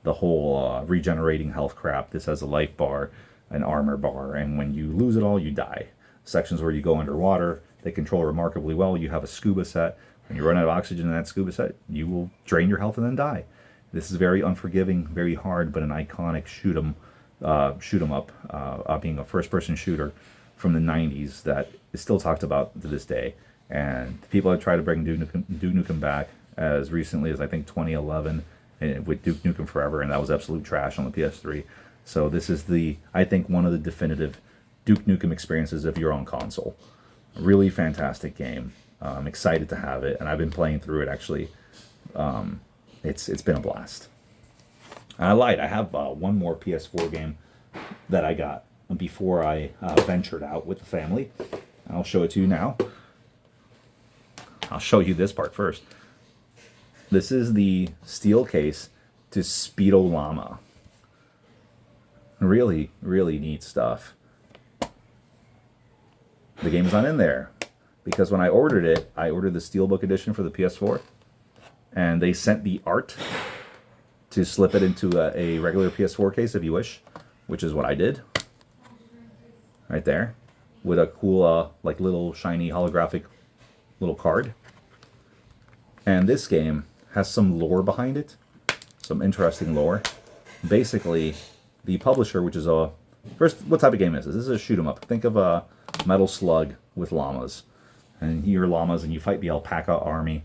whole regenerating health crap. This has a life bar, an armor bar, and when you lose it all, you die. Sections where you go underwater, they control remarkably well. You have a scuba set. When you run out of oxygen in that scuba set, you will drain your health and then die. This is very unforgiving, very hard, but an iconic shoot 'em up, being a first-person shooter from the 90s that is still talked about to this day. And people have tried to bring Duke Nukem back as recently as I think 2011 with Duke Nukem Forever, and that was absolute trash on the PS3. So this is I think one of the definitive Duke Nukem experiences if you're on console. A really fantastic game. I'm excited to have it, and I've been playing through it actually. It's been a blast. I lied. I have one more PS4 game that I got before I ventured out with the family. I'll show it to you now. I'll show you this part first. This is the steel case to Speedo Llama. Really, really neat stuff. The game is not in there because when I ordered it, I ordered the Steelbook edition for the PS4, and they sent the art to slip it into a regular PS4 case if you wish, which is what I did. Right there, with a cool, like little shiny holographic little card. And this game has some lore behind it, some interesting lore. Basically, the publisher, which is first, what type of game is this? This is a shoot 'em up. Think of a Metal Slug with llamas, and you're llamas, and you fight the alpaca army,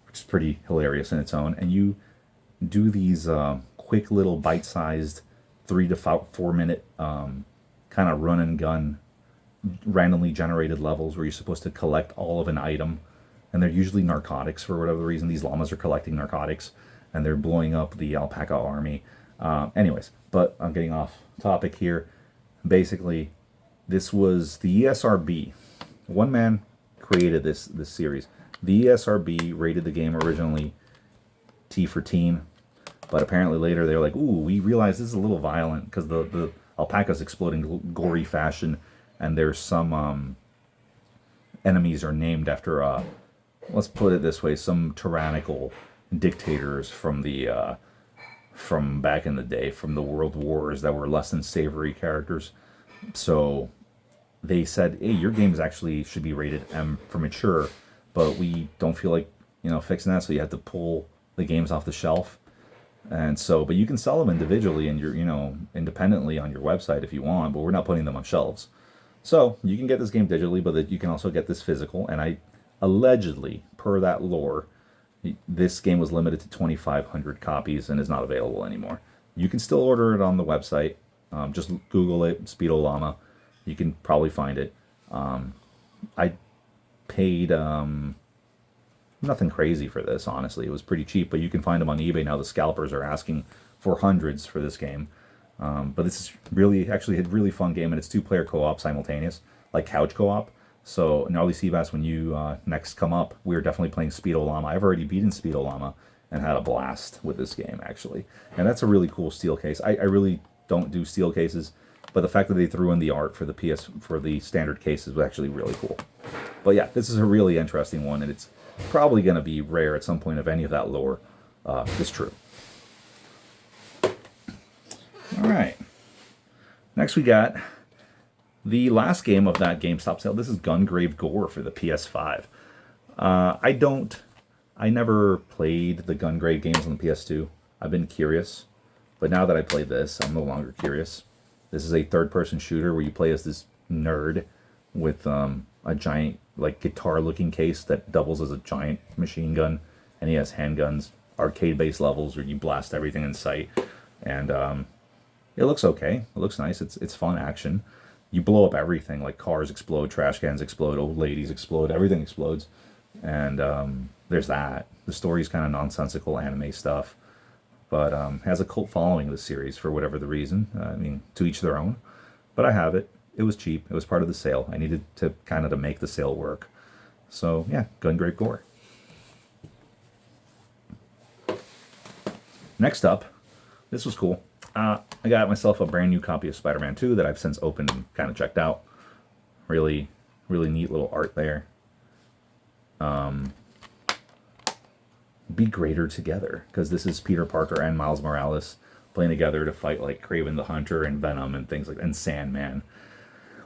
which is pretty hilarious in its own. And you do these quick little bite-sized 3 to 4 minute kind of run and gun, randomly generated levels where you're supposed to collect all of an item, and they're usually narcotics for whatever reason. These llamas are collecting narcotics, and they're blowing up the alpaca army. Anyways, but I'm getting off topic here. Basically, this was the ESRB. One man created this series. The ESRB rated the game originally T for teen, but apparently later they were like, ooh, we realize this is a little violent because the alpacas explode in gory fashion, and there's some enemies are named after, let's put it this way, some tyrannical dictators from the from back in the day, from the world wars, that were less than savory characters. So they said, hey, your games actually should be rated M for mature, but we don't feel like, fixing that, so you have to pull the games off the shelf. And so, but you can sell them individually and independently on your website if you want, but we're not putting them on shelves. So you can get this game digitally, but you can also get this physical. And I allegedly, per that lore, this game was limited to 2,500 copies and is not available anymore. You can still order it on the website. Just Google it, Speedo Llama. You can probably find it. I paid nothing crazy for this, honestly. It was pretty cheap, but you can find them on eBay now. The scalpers are asking for hundreds for this game. But this is actually a really fun game, and it's 2-player co-op simultaneous, like couch co-op. So, Gnarly Seabass, when you next come up, we're definitely playing Speedo Llama. I've already beaten Speedo Llama and had a blast with this game, actually. And that's a really cool steel case. I really don't do steel cases, but the fact that they threw in the art for the standard cases was actually really cool. But yeah, this is a really interesting one, and it's probably going to be rare at some point if any of that lore is true. All right. Next we got the last game of that GameStop sale. This is Gungrave Gore for the PS5. I never played the Gungrave games on the PS2. I've been curious, but now that I played this, I'm no longer curious. This is a third-person shooter where you play as this nerd with a giant, like, guitar-looking case that doubles as a giant machine gun, and he has handguns, arcade-based levels where you blast everything in sight, and it looks okay. It looks nice. It's fun action. You blow up everything, like cars explode, trash cans explode, old ladies explode, everything explodes. And there's that. The story's kind of nonsensical anime stuff, but has a cult following, this series, for whatever the reason. I mean, to each their own. But I have it. It was cheap. It was part of the sale. I needed to to make the sale work. So yeah, Gungrave Gore. Next up, this was cool. I got myself a brand new copy of Spider-Man 2 that I've since opened and kind of checked out. Really, really neat little art there. Be greater together, because this is Peter Parker and Miles Morales playing together to fight like Kraven the Hunter and Venom and things like that, and Sandman.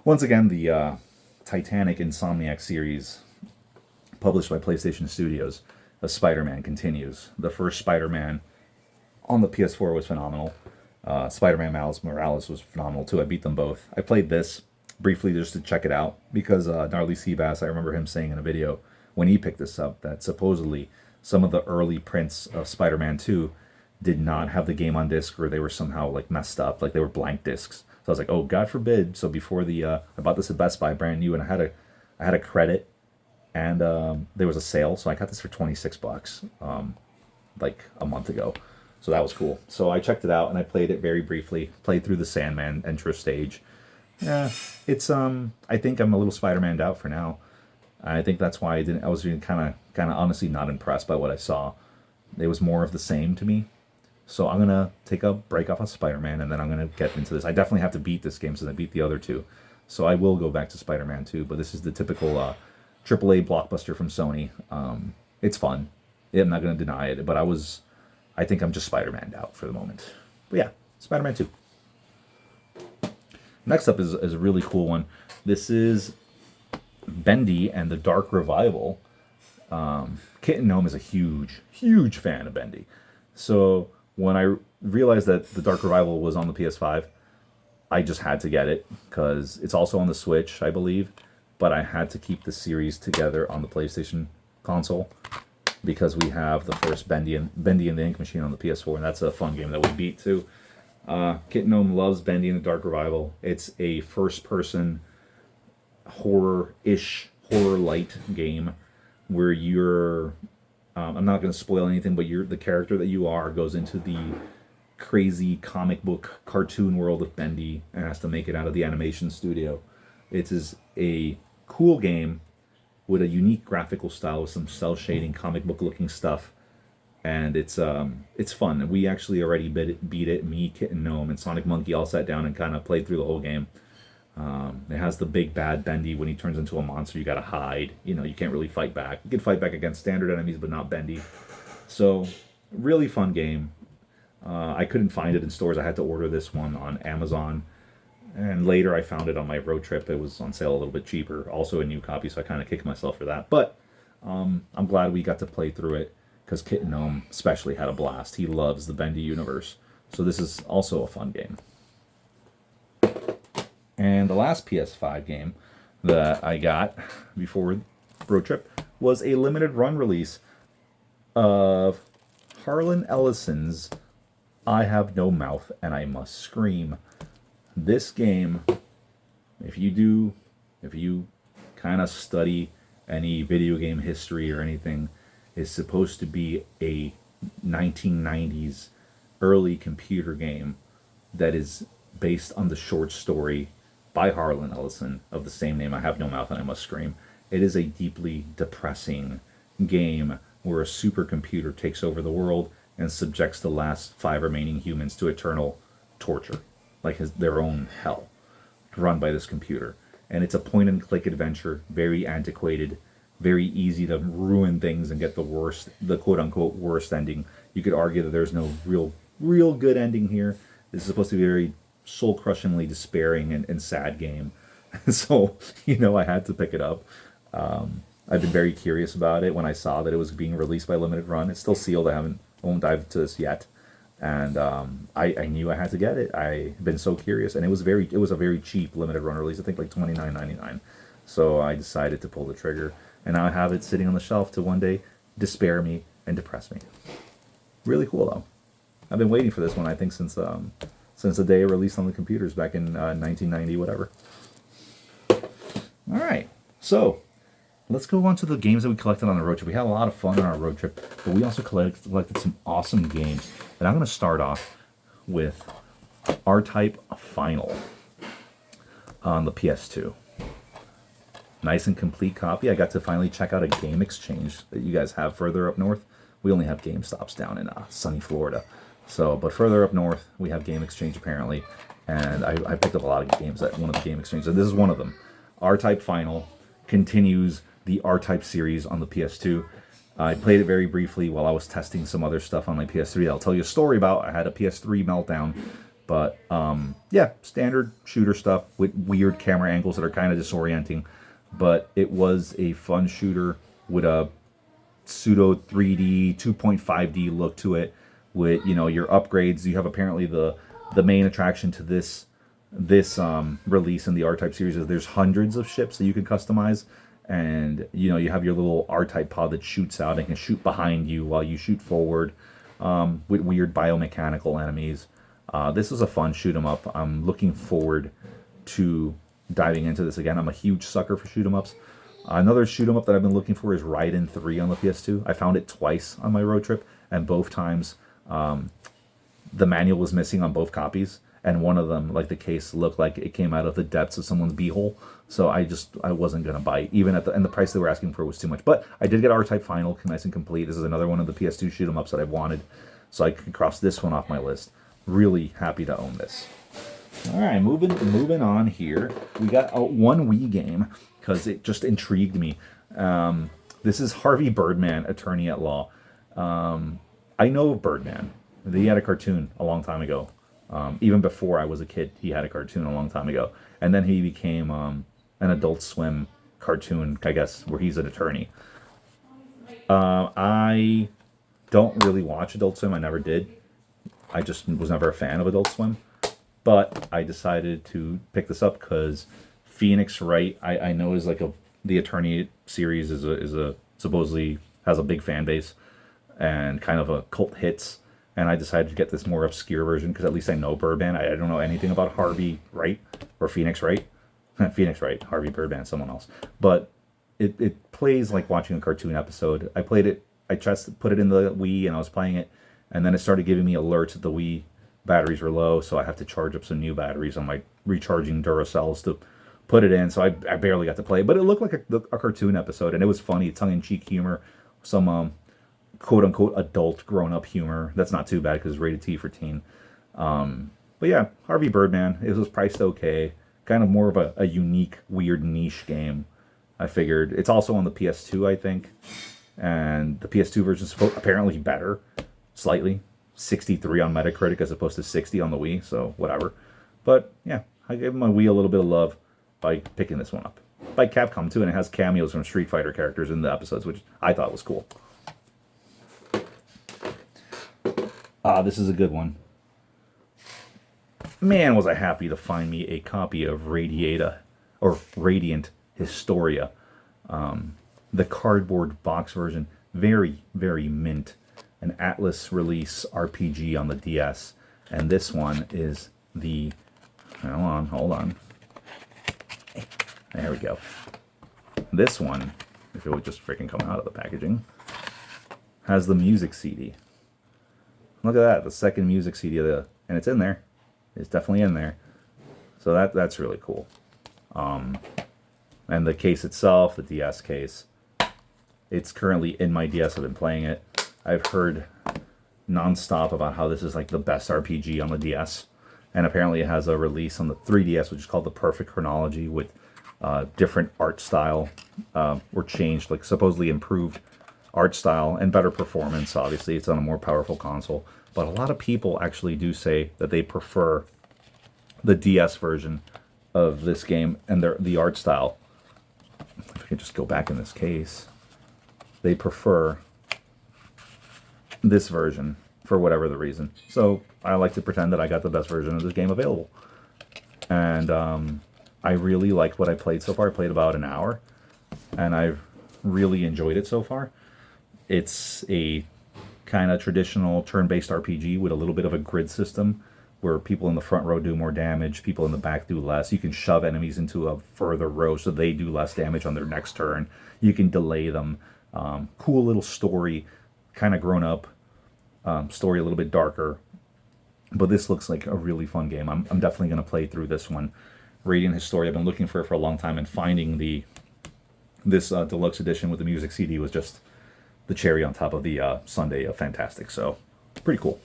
Once again, the Titanic Insomniac series, published by PlayStation Studios, of Spider-Man continues. The first Spider-Man on the PS4 was phenomenal. Spider-Man Miles Morales was phenomenal too. I beat them both. I played this briefly just to check it out because Gnarly Seabass, I remember him saying in a video when he picked this up that supposedly some of the early prints of Spider-Man 2 did not have the game on disc, or they were somehow like messed up, like they were blank discs. So I was like, oh, God forbid. So before I bought this at Best Buy brand new, and I had a credit, and there was a sale, so I got this for $26 like a month ago. So that was cool. So I checked it out and I played it very briefly. Played through the Sandman intro stage. Yeah, it's I think I'm a little Spider-Man out for now. I think that's why I didn't. I was kind of honestly not impressed by what I saw. It was more of the same to me. So I'm gonna take a break off of Spider-Man, and then I'm gonna get into this. I definitely have to beat this game since I beat the other two, so I will go back to Spider-Man 2. But this is the typical AAA blockbuster from Sony. It's fun. Yeah, I'm not gonna deny it, but I think I'm just Spider-Man out for the moment. But yeah, Spider-Man 2. Next up is a really cool one. This is Bendy and the Dark Revival. Kitten Gnome is a huge fan of Bendy. So when I realized that the Dark Revival was on the PS5, I just had to get it because it's also on the Switch, I believe. But I had to keep the series together on the PlayStation console because we have the first Bendy and the Ink Machine on the PS4, and that's a fun game that we beat too. Kitten Gnome loves Bendy and the Dark Revival. It's a first-person horror-ish, horror-light game where you're I'm not going to spoil anything, but the character that you are goes into the crazy comic book cartoon world of Bendy and has to make it out of the animation studio. It is a cool game with a unique graphical style with some cell shading, comic book looking stuff, and it's fun. We actually already beat it. Me, Kitten Gnome, and Sonic Monkey all sat down and kind of played through the whole game. It has the big bad Bendy. When he turns into a monster, you gotta hide. You can't really fight back. You can fight back against standard enemies, but not Bendy. So, really fun game. I couldn't find it in stores. I had to order this one on Amazon. And later I found it on my road trip. It was on sale a little bit cheaper. Also a new copy, so I kind of kicked myself for that. But I'm glad we got to play through it, because Kitten Gnome especially had a blast. He loves the Bendy universe. So this is also a fun game. And the last PS5 game that I got before road trip was a limited run release of Harlan Ellison's I Have No Mouth and I Must Scream. This game, if you kind of study any video game history or anything, is supposed to be a 1990s early computer game that is based on the short story by Harlan Ellison of the same name, I Have No Mouth and I Must Scream. It is a deeply depressing game where a supercomputer takes over the world and subjects the last 5 remaining humans to eternal torture, like their own hell, run by this computer. And it's a point-and-click adventure, very antiquated, very easy to ruin things and get the quote-unquote worst ending. You could argue that there's no real good ending here. This is supposed to be a very soul-crushingly despairing and sad game. So, I had to pick it up. I've been very curious about it when I saw that it was being released by Limited Run. It's still sealed. I won't dive into this yet. And I knew I had to get it. I've been so curious, and it was a very cheap Limited Run release. I think like $29.99. So I decided to pull the trigger, and now I have it sitting on the shelf to one day despair me and depress me. Really cool though. I've been waiting for this one, I think, since the day it released on the computers back in 1990, whatever. All right, so let's go on to the games that we collected on the road trip. We had a lot of fun on our road trip, but we also collected some awesome games. And I'm going to start off with R-Type Final on the PS2. Nice and complete copy. I got to finally check out a Game Exchange that you guys have further up north. We only have GameStops down in sunny Florida. But further up north, we have Game Exchange apparently. And I picked up a lot of games at one of the Game Exchanges. And this is one of them. R-Type Final continues the R-Type series on the PS2. I played it very briefly while I was testing some other stuff on my PS3 I'll tell you a story about. I had a PS3 meltdown. But, yeah, standard shooter stuff with weird camera angles that are kind of disorienting. But it was a fun shooter with a pseudo 3D, 2.5D look to it. With, your upgrades. You have apparently the main attraction to this release in the R-Type series is there's hundreds of ships that you can customize. And, you have your little R-Type pod that shoots out and can shoot behind you while you shoot forward with weird biomechanical enemies. This is a fun shoot 'em up. I'm looking forward to diving into this again. I'm a huge sucker for shoot 'em ups. Another shoot 'em up that I've been looking for is Raiden 3 on the PS2. I found it twice on my road trip, and both times the manual was missing on both copies. and one of them, like the case, looked like it came out of the depths of someone's beehole. So I wasn't gonna buy, even at and the price they were asking for was too much. But I did get R-Type Final, nice and complete. This is another one of the PS2 shoot 'em ups that I wanted, so I can cross this one off my list. Really happy to own this. All right, moving on here. We got one Wii game because it just intrigued me. This is Harvey Birdman, Attorney at Law. I know of Birdman. He had a cartoon a long time ago. Even before I was a kid, he had a cartoon a long time ago. And then he became an Adult Swim cartoon, I guess, where he's an attorney. I don't really watch Adult Swim. I never did. I just was never a fan of Adult Swim. But I decided to pick this up because Phoenix Wright, I know is like the Attorney series is a supposedly has a big fan base and kind of a cult hits. And I decided to get this more obscure version because at least I know Birdman. I don't know anything about Harvey Wright or Phoenix Wright. Phoenix Wright, Harvey Birdman, someone else. But it plays like watching a cartoon episode. I played it. I tried to put it in the Wii and I was playing it, and then it started giving me alerts that the Wii batteries were low, so I have to charge up some new batteries on my recharging Duracells to put it in. So I barely got to play it, but it looked like a cartoon episode, and it was funny, tongue-in-cheek humor, some quote-unquote adult grown-up humor. That's not too bad because it's rated T for teen. But yeah, Harvey Birdman, it was priced okay. Kind of more of a unique, weird niche game. I figured it's also on the PS2, I think, and the PS2 version is apparently better, slightly. 63 on Metacritic as opposed to 60 on the Wii, so whatever. But yeah, I gave my Wii a little bit of love by picking this one up. By Capcom too, and it has cameos from Street Fighter characters in the episodes, which I thought was cool. This is a good one. Man, was I happy to find me a copy of Radiant Historia. The cardboard box version, very, very mint. An Atlas release RPG on the DS. And this one is the... Hold on. There we go. This one, if it would just freaking come out of the packaging, has the music CD. Look at that, the second music CD of the... And it's in there. It's definitely in there. So that's really cool. And the case itself, the DS case, it's currently in my DS. I've been playing it. I've heard nonstop about how this is like the best RPG on the DS. And apparently it has a release on the 3DS, which is called the Perfect Chronology, with different art style, or changed, like supposedly improved art style and better performance. Obviously, it's on a more powerful console. But a lot of people actually do say that they prefer the DS version of this game and the art style. If I could just go back in this case, they prefer this version for whatever the reason. So I like to pretend that I got the best version of this game available. And I really liked what I played so far. I played about an hour, and I've really enjoyed it so far. It's a kind of traditional turn-based RPG with a little bit of a grid system where people in the front row do more damage, people in the back do less. You can shove enemies into a further row so they do less damage on their next turn. You can delay them. Cool little story, kind of grown up. Story a little bit darker, but this looks like a really fun game. I'm definitely going to play through this one. Radiant Historia, I've been looking for it for a long time, and finding this deluxe edition with the music CD was just the cherry on top of the sundae of fantastic. So pretty cool.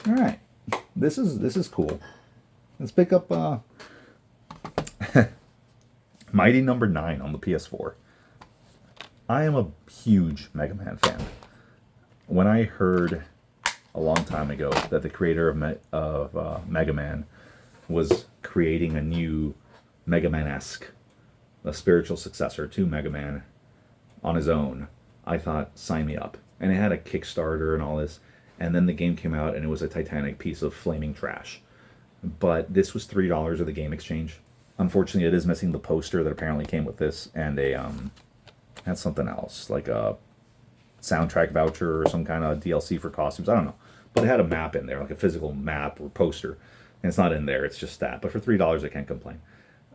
All right, this is cool. Let's pick up Mighty Number 9 on the PS4. I am a huge Mega Man fan. When I heard a long time ago that the creator of Mega Man was creating a new Mega Man-esque, a spiritual successor to Mega Man on his own, I thought, sign me up. And it had a Kickstarter and all this, and then the game came out and it was a titanic piece of flaming trash. But this was $3 of the Game Exchange. Unfortunately, it is missing the poster that apparently came with this, and had something else, like a soundtrack voucher or some kind of DLC for costumes. I don't know. But it had a map in there, like a physical map or poster. And it's not in there, it's just that. But for $3, I can't complain.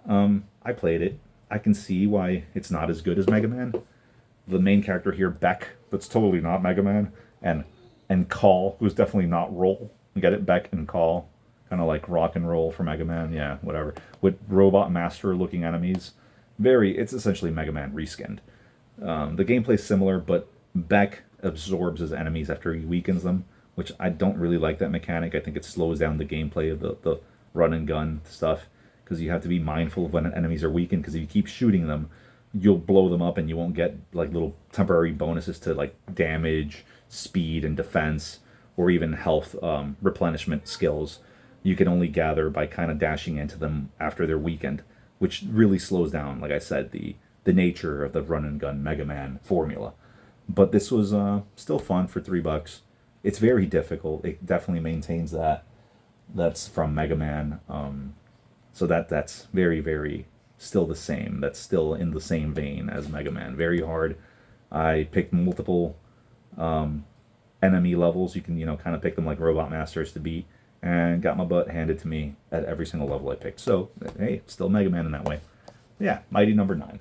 I played it. I can see why it's not as good as Mega Man. The main character here, Beck, that's totally not Mega Man. And Call, who's definitely not Roll. Get it? Beck and Call. Kind of like rock and roll for Mega Man. Yeah, whatever. With Robot Master looking enemies. It's essentially Mega Man reskinned. The gameplay's similar, but Beck absorbs his enemies after he weakens them, which I don't really like that mechanic. I think it slows down the gameplay of the run and gun stuff, because you have to be mindful of when enemies are weakened, because if you keep shooting them, you'll blow them up and you won't get like little temporary bonuses to like damage, speed, and defense, or even health replenishment skills. You can only gather by kind of dashing into them after they're weakened, which really slows down, like I said, the nature of the run and gun Mega Man formula. But this was still fun for $3. It's very difficult. It definitely maintains that. That's from Mega Man. So that's very, very still the same. That's still in the same vein as Mega Man. Very hard. I picked multiple enemy levels. You can, kind of pick them like Robot Masters to beat, and got my butt handed to me at every single level I picked. So, hey, still Mega Man in that way. Yeah, Mighty number 9.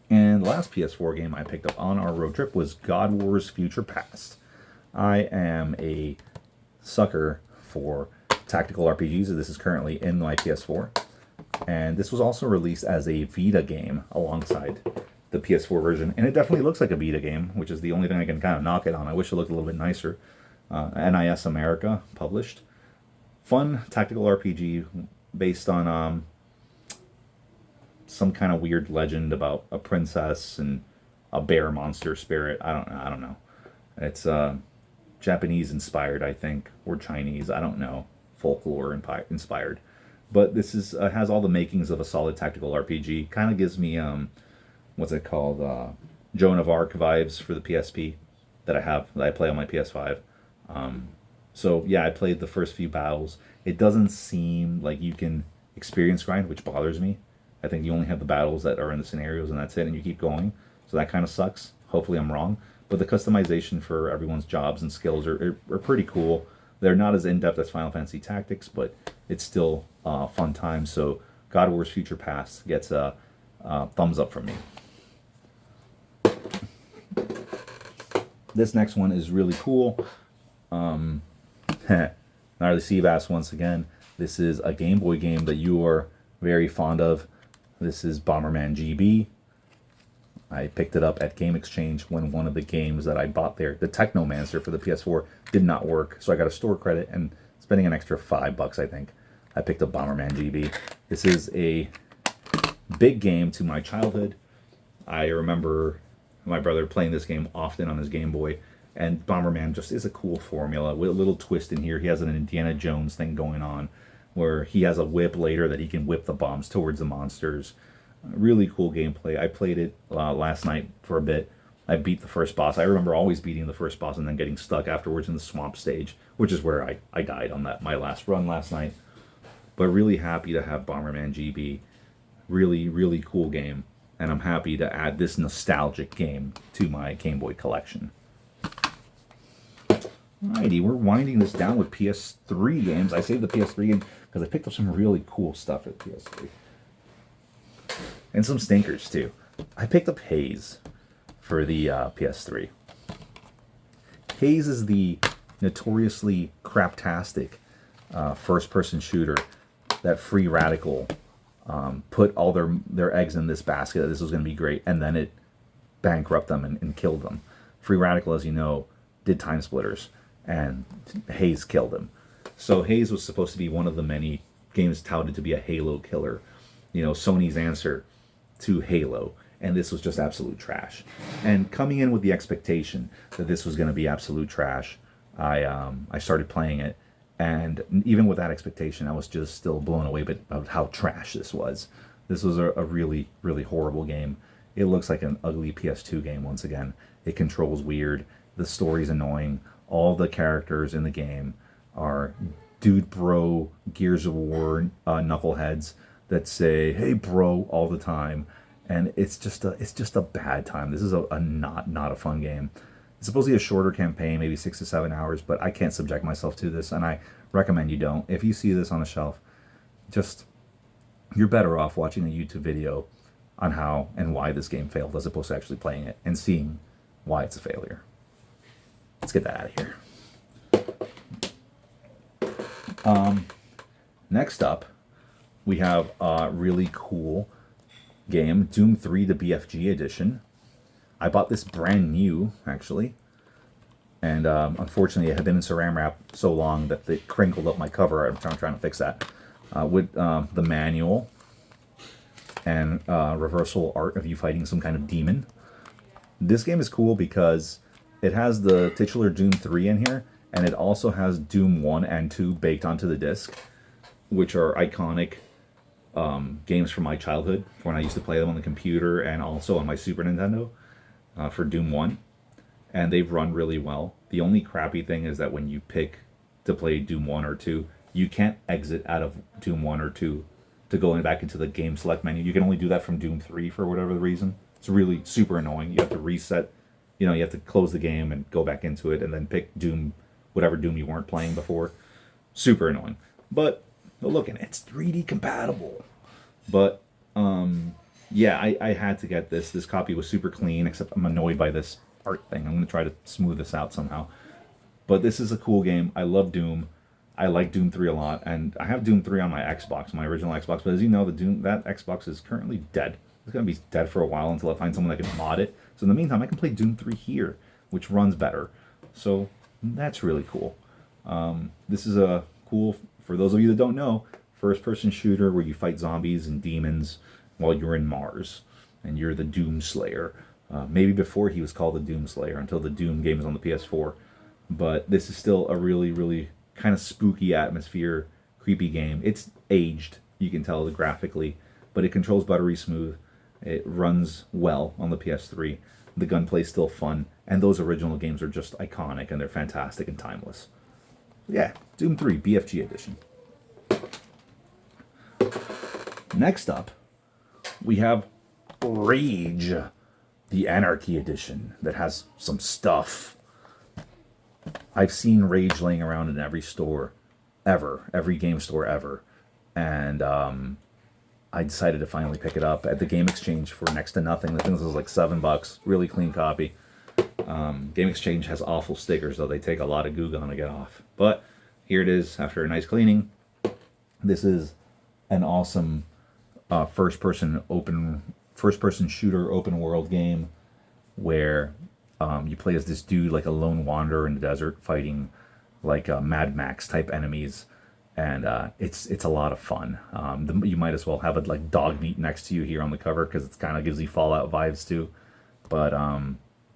And the last PS4 game I picked up on our road trip was God Wars Future Past. I am a sucker for tactical RPGs. This is currently in my PS4. And this was also released as a Vita game alongside the PS4 version. And it definitely looks like a Vita game, which is the only thing I can kind of knock it on. I wish it looked a little bit nicer. NIS America published. Fun tactical RPG based on some kind of weird legend about a princess and a bear monster spirit. I don't know. It's Japanese inspired, I think, or Chinese. I don't know. Folklore inspired. But this is has all the makings of a solid tactical RPG. Kind of gives me what's it called? Joan of Arc vibes for the PSP that I play on my PS5. So yeah, I played the first few battles. It doesn't seem like you can experience grind, which bothers me. I think you only have the battles that are in the scenarios and that's it, and you keep going. So that kind of sucks. Hopefully I'm wrong. But the customization for everyone's jobs and skills are pretty cool. They're not as in-depth as Final Fantasy Tactics, but it's still fun time. So God Wars Future Past gets a thumbs up from me. This next one is really cool. Gnarly Seabass once again. This is a Game Boy game that you are very fond of. This is Bomberman GB. I picked it up at Game Exchange when one of the games that I bought there, the Technomancer for the PS4, did not work. So I got a store credit, and spending an extra $5, I think, I picked up Bomberman GB. This is a big game to my childhood. I remember my brother playing this game often on his Game Boy, and Bomberman just is a cool formula with a little twist in here. He has an Indiana Jones thing going on, where he has a whip later that he can whip the bombs towards the monsters. Really cool gameplay. I played it last night for a bit. I beat the first boss. I remember always beating the first boss and then getting stuck afterwards in the swamp stage, which is where I died on my last run last night. But really happy to have Bomberman GB. Really, really cool game. And I'm happy to add this nostalgic game to my Game Boy collection. Alrighty, we're winding this down with PS3 games. I saved the PS3 game because I picked up some really cool stuff at PS3. And some stinkers, too. I picked up Haze for the PS3. Haze is the notoriously craptastic first-person shooter that Free Radical put all their eggs in this basket that this was going to be great, and then it bankrupted them and killed them. Free Radical, as you know, did Time Splitters, and Haze killed him. So Haze was supposed to be one of the many games touted to be a Halo killer. Sony's answer to Halo, and this was just absolute trash. And coming in with the expectation that this was going to be absolute trash, I started playing it, and even with that expectation, I was just still blown away about how trash this was. This was a really, really horrible game. It looks like an ugly PS2 game once again. It controls weird. The story's annoying. All the characters in the game are dude bro Gears of War knuckleheads that say "Hey bro" all the time, and it's just a bad time. This is a not a fun game. It's supposedly a shorter campaign, maybe 6 to 7 hours, but I can't subject myself to this, and I recommend you don't. If you see this on a shelf, you're better off watching a YouTube video on how and why this game failed as opposed to actually playing it and seeing why it's a failure. Let's get that out of here. Next up, we have a really cool game, Doom 3, the BFG edition. I bought this brand new, actually. And unfortunately, it had been in saran wrap so long that it crinkled up my cover. I'm trying to fix that. With the manual and reversal art of you fighting some kind of demon. This game is cool because it has the titular Doom 3 in here, and it also has Doom 1 and 2 baked onto the disc, which are iconic games from my childhood, when I used to play them on the computer and also on my Super Nintendo for Doom 1. And they've run really well. The only crappy thing is that when you pick to play Doom 1 or 2, you can't exit out of Doom 1 or 2 to go back into the game select menu. You can only do that from Doom 3 for whatever the reason. It's really super annoying. You have to reset, you have to close the game and go back into it and then pick Doom, whatever Doom you weren't playing before. Super annoying. But look, and it's 3D compatible. But yeah, I had to get this. This copy was super clean, except I'm annoyed by this art thing. I'm going to try to smooth this out somehow. But this is a cool game. I love Doom. I like Doom 3 a lot, and I have Doom 3 on my Xbox, my original Xbox. But as you know, that Xbox is currently dead. It's going to be dead for a while until I find someone that can mod it. So in the meantime, I can play Doom 3 here, which runs better. So that's really cool. This is a cool, for those of you that don't know, first-person shooter where you fight zombies and demons while you're in Mars, and you're the Doom Slayer. Maybe before he was called the Doom Slayer, until the Doom game was on the PS4. But this is still a really, really kind of spooky atmosphere, creepy game. It's aged, you can tell graphically, but it controls buttery smooth. It runs well on the PS3. The gunplay's still fun, and those original games are just iconic, and they're fantastic and timeless. Yeah, Doom 3 BFG edition. Next up, we have Rage, the Anarchy edition, that has some stuff. I've seen Rage laying around in every store ever, every game store ever, and I decided to finally pick it up at the Game Exchange for next to nothing. I think this was like $7, really clean copy. Game Exchange has awful stickers, though. They take a lot of goo gone to get off. But here it is after a nice cleaning. This is an awesome first-person shooter open world game where you play as this dude, like a lone wanderer in the desert, fighting like Mad Max type enemies, and it's a lot of fun. You might as well have it like dog meat next to you here on the cover, because it kind of gives you Fallout vibes too. But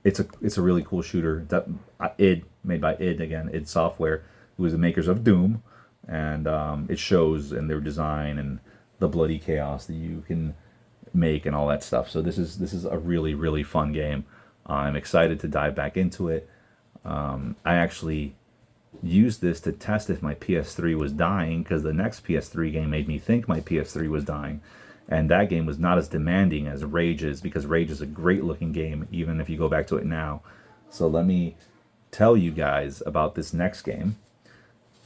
it's a really cool shooter. Made by id Software, who is the makers of Doom, and it shows in their design and the bloody chaos that you can make and all that stuff. So this is a really, really fun game. I'm excited to dive back into it. I actually used this to test if my PS3 was dying, because the next PS3 game made me think my PS3 was dying. And that game was not as demanding as Rage is, because Rage is a great looking game, even if you go back to it now. So let me tell you guys about this next game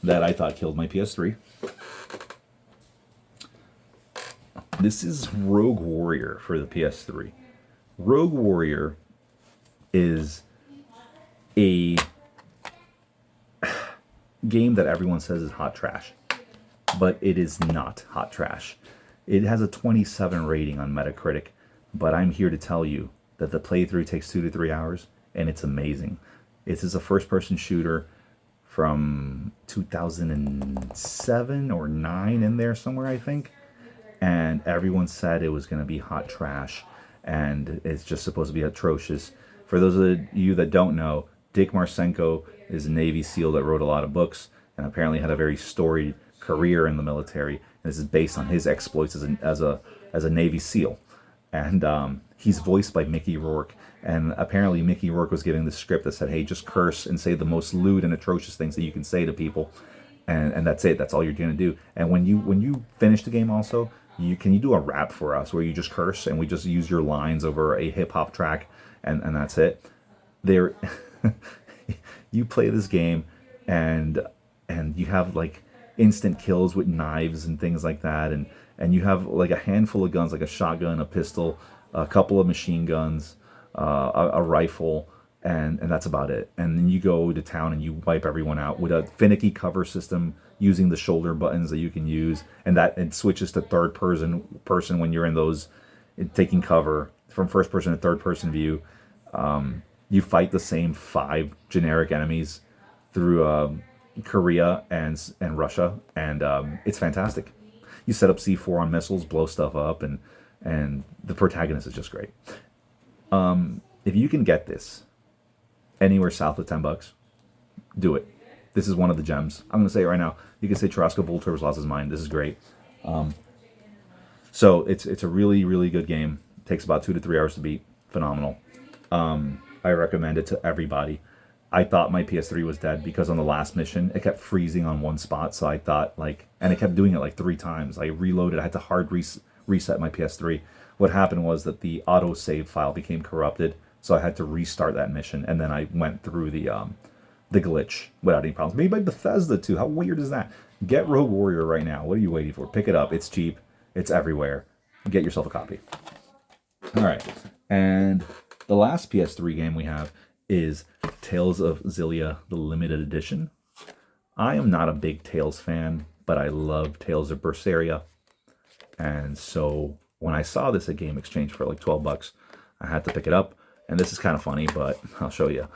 that I thought killed my PS3. This is Rogue Warrior for the PS3. Rogue Warrior is a game that everyone says is hot trash, but it is not hot trash. It has a 27 rating on Metacritic, but I'm here to tell you that the playthrough takes 2 to 3 hours, and it's amazing. It is a first-person shooter from 2007 or 9 in there somewhere, I think. And everyone said it was going to be hot trash, and it's just supposed to be atrocious. For those of you that don't know, Dick Marcinko is a Navy SEAL that wrote a lot of books and apparently had a very storied career in the military. And this is based on his exploits as a Navy SEAL. And he's voiced by Mickey Rourke. And apparently Mickey Rourke was giving the script that said, hey, just curse and say the most lewd and atrocious things that you can say to people. And that's it. That's all you're going to do. And when you finish the game also, can you do a rap for us where you just curse and we just use your lines over a hip-hop track, and that's it? You play this game and you have like instant kills with knives and things like that, and you have like a handful of guns, like a shotgun, a pistol, a couple of machine guns, a rifle, and that's about it. And then you go to town and you wipe everyone out with a finicky cover system using the shoulder buttons that you can use, and that it switches to third person when you're in those taking cover from first person to third person view. You fight the same 5 generic enemies through Korea and Russia, and it's fantastic. You set up C4 on missiles, blow stuff up, and the protagonist is just great. If you can get this anywhere south of $10, do it. This is one of the gems. I'm going to say it right now. You can say Tarasco Voltur's lost his mind. This is great. So it's a really, really good game. It takes about 2 to 3 hours to beat. Phenomenal. I recommend it to everybody. I thought my PS3 was dead because on the last mission, it kept freezing on one spot. So I thought and it kept doing it like 3 times. I reloaded. I had to hard reset my PS3. What happened was that the autosave file became corrupted. So I had to restart that mission. And then I went through the glitch without any problems. Made by Bethesda too. How weird is that? Get Rogue Warrior right now. What are you waiting for? Pick it up. It's cheap. It's everywhere. Get yourself a copy. All right. And the last PS3 game we have is Tales of Xillia, the limited edition. I am not a big Tales fan, but I love Tales of Berseria. And so when I saw this at Game Exchange for like $12, I had to pick it up. And this is kind of funny, but I'll show you.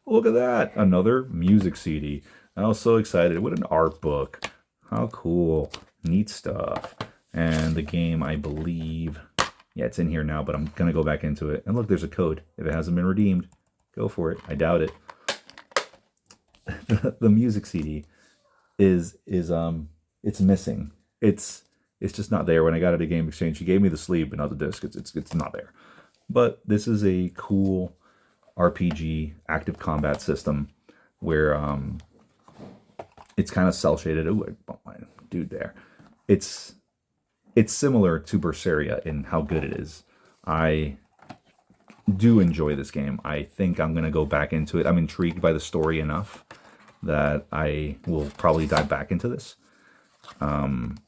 Look at that. Another music CD. I was so excited. What an art book. How cool. Neat stuff. And the game, I believe... Yeah, it's in here now, but I'm going to go back into it. And look, there's a code. If it hasn't been redeemed, go for it. I doubt it. The music CD is it's missing. It's just not there. When I got it at Game Exchange, he gave me the sleeve, but not the disc. It's not there. But this is a cool RPG active combat system where it's kind of cel shaded. Oh, I bumped my dude there. It's similar to Berseria in how good it is. I do enjoy this game. I think I'm going to go back into it. I'm intrigued by the story enough that I will probably dive back into this. I'm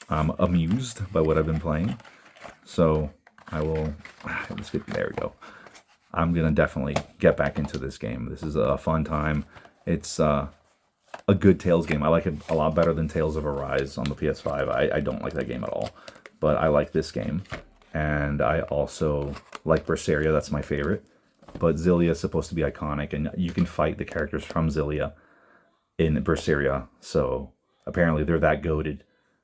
amused by what I've been playing. So I will... There we go. I'm going to definitely get back into this game. This is a fun time. It's a good Tales game. I like it a lot better than Tales of Arise on the PS5. I don't like that game at all, but I like this game. And I also like Berseria. That's my favorite. But Xillia is supposed to be iconic, and you can fight the characters from Xillia in Berseria. So apparently they're that goated,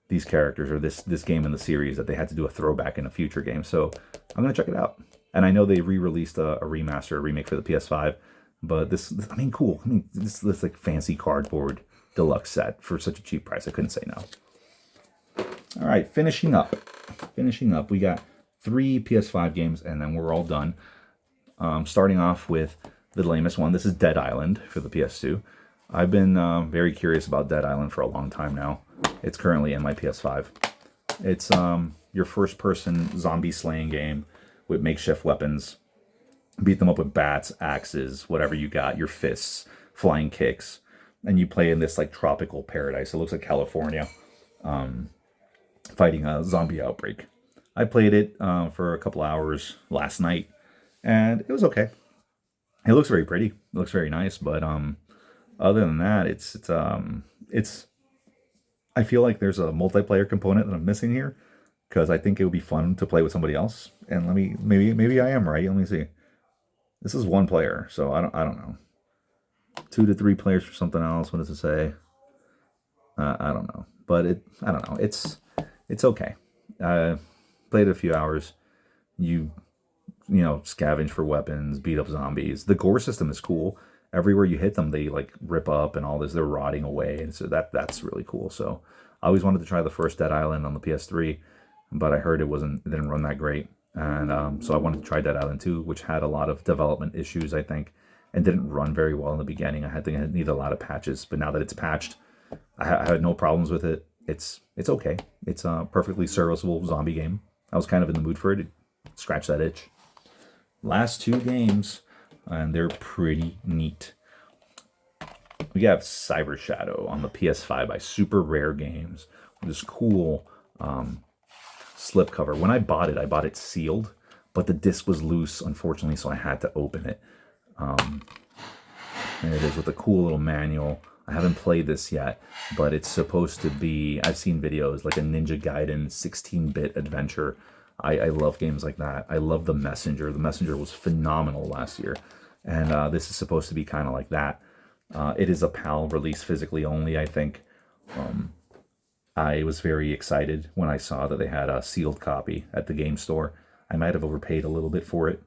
these characters, or this game in the series, that they had to do a throwback in a future game. So I'm going to check it out. And I know they re-released a remaster, a remake for the PS5. But this, I mean, cool. I mean, this like fancy cardboard deluxe set for such a cheap price. I couldn't say no. All right, finishing up. We got 3 PS5 games, and then we're all done. Starting off with the lamest one. This is Dead Island for the PS2. I've been very curious about Dead Island for a long time now. It's currently in my PS5. It's your first-person zombie slaying game with makeshift weapons. Beat them up with bats, axes, whatever you got, your fists, flying kicks. And you play in this like tropical paradise. It looks like California, fighting a zombie outbreak. I played it for a couple hours last night, and it was okay. It looks very pretty. It looks very nice, but other than that, it's I feel like there's a multiplayer component that I'm missing here, because I think it would be fun to play with somebody else. And maybe I am right. Let me see. This is 1 player, so I don't know. 2 to 3 players for something else. What does it say? I don't know, but I don't know. It's okay. Played it a few hours. You scavenge for weapons, beat up zombies. The gore system is cool. Everywhere you hit them, they like rip up and all this. They're rotting away, and so that's really cool. So I always wanted to try the first Dead Island on the PS3, but I heard it didn't run that great. And so I wanted to try Dead Island 2, which had a lot of development issues, I think, and didn't run very well in the beginning. I think it needed a lot of patches, but now that it's patched, I had no problems with it. It's okay. It's a perfectly serviceable zombie game. I was kind of in the mood for it. Scratch that itch. Last 2 games, and they're pretty neat. We have Cyber Shadow on the PS5 by Super Rare Games. This cool slipcover. When I bought it sealed, but the disc was loose, unfortunately, so I had to open it. And it is with a cool little manual. I haven't played this yet, but it's supposed to be, I've seen videos like a Ninja Gaiden 16-bit adventure. I love games like that. I love The Messenger. The Messenger was phenomenal last year, and this is supposed to be kind of like that. It is a PAL release, physically only, I think. I was very excited when I saw that they had a sealed copy at the game store. I might have overpaid a little bit for it,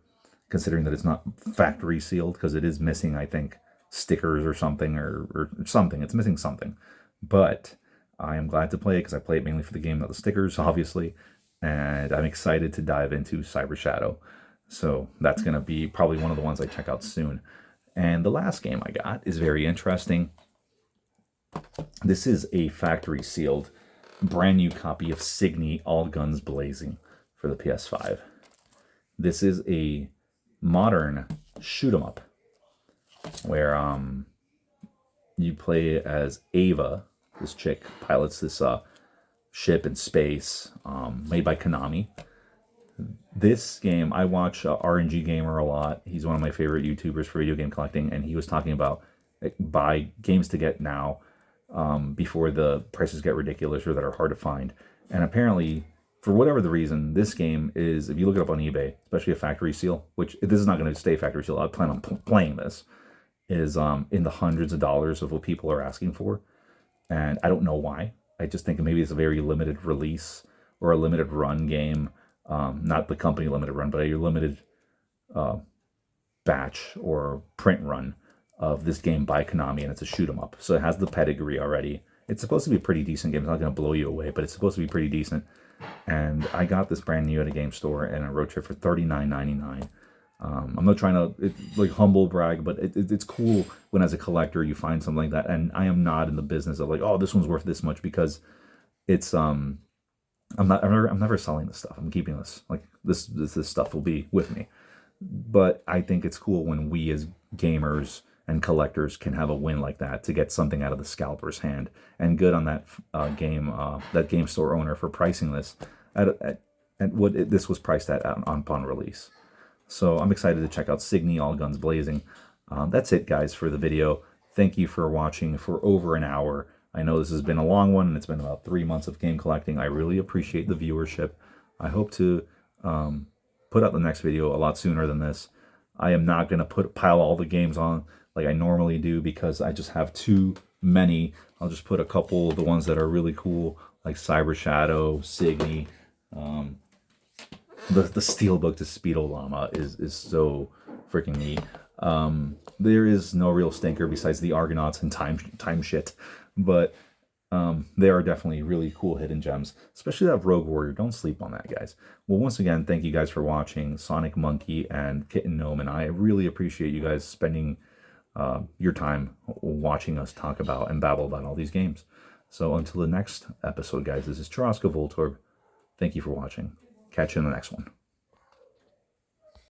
considering that it's not factory sealed, because it is missing, I think, stickers or something, or something. It's missing something. But I am glad to play it because I play it mainly for the game, not the stickers, obviously. And I'm excited to dive into Cyber Shadow. So that's going to be probably one of the ones I check out soon. And the last game I got is very interesting. This is a factory sealed brand new copy of Signy All Guns Blazing for the PS5. This is a modern shoot 'em up where you play as Ava. This chick pilots this ship in space, made by Konami. This game, I watch RNG Gamer a lot. He's one of my favorite YouTubers for video game collecting, and he was talking about buy games to get now before the prices get ridiculous or that are hard to find. And apparently, for whatever the reason, this game is, if you look it up on eBay, especially a factory seal, which this is not going to stay factory seal, I plan on playing this, is in the hundreds of dollars of what people are asking for. And I don't know why. I just think maybe it's a very limited release or a limited run game. Not the company limited run, but a limited batch or print run of this game by Konami, and it's a shoot 'em up. So it has the pedigree already. It's supposed to be a pretty decent game. It's not going to blow you away, but it's supposed to be pretty decent. And I got this brand new at a game store and a road trip for $39.99. I'm not trying to like humble brag, but it's cool when as a collector you find something like that. And I am not in the business of like, oh, this one's worth this much, because it's I'm never selling this stuff. I'm keeping this. Like this stuff will be with me. But I think it's cool when we as gamers and collectors can have a win like that to get something out of the scalper's hand. And good on that that game store owner for pricing this at what this was priced at upon release. So I'm excited to check out Signy All Guns Blazing. That's it, guys, for the video. Thank you for watching for over an hour. I know this has been a long one, and it's been about 3 months of game collecting. I really appreciate the viewership. I hope to put out the next video a lot sooner than this. I am not going to pile all the games on like I normally do, because I just have too many. I'll just put a couple of the ones that are really cool, like Cyber Shadow, Signy. The steelbook to Speedo Llama is so freaking neat. There is no real stinker besides the Argonauts and time shit, but they are definitely really cool hidden gems, especially that Rogue Warrior. Don't sleep on that, guys. Well, once again, thank you guys for watching. Sonic Monkey and Kitten Gnome and I really appreciate you guys spending your time watching us talk about and babble about all these games. So until the next episode, guys, this is Churrasco Voltorb. Thank you for watching. Catch you in the next one.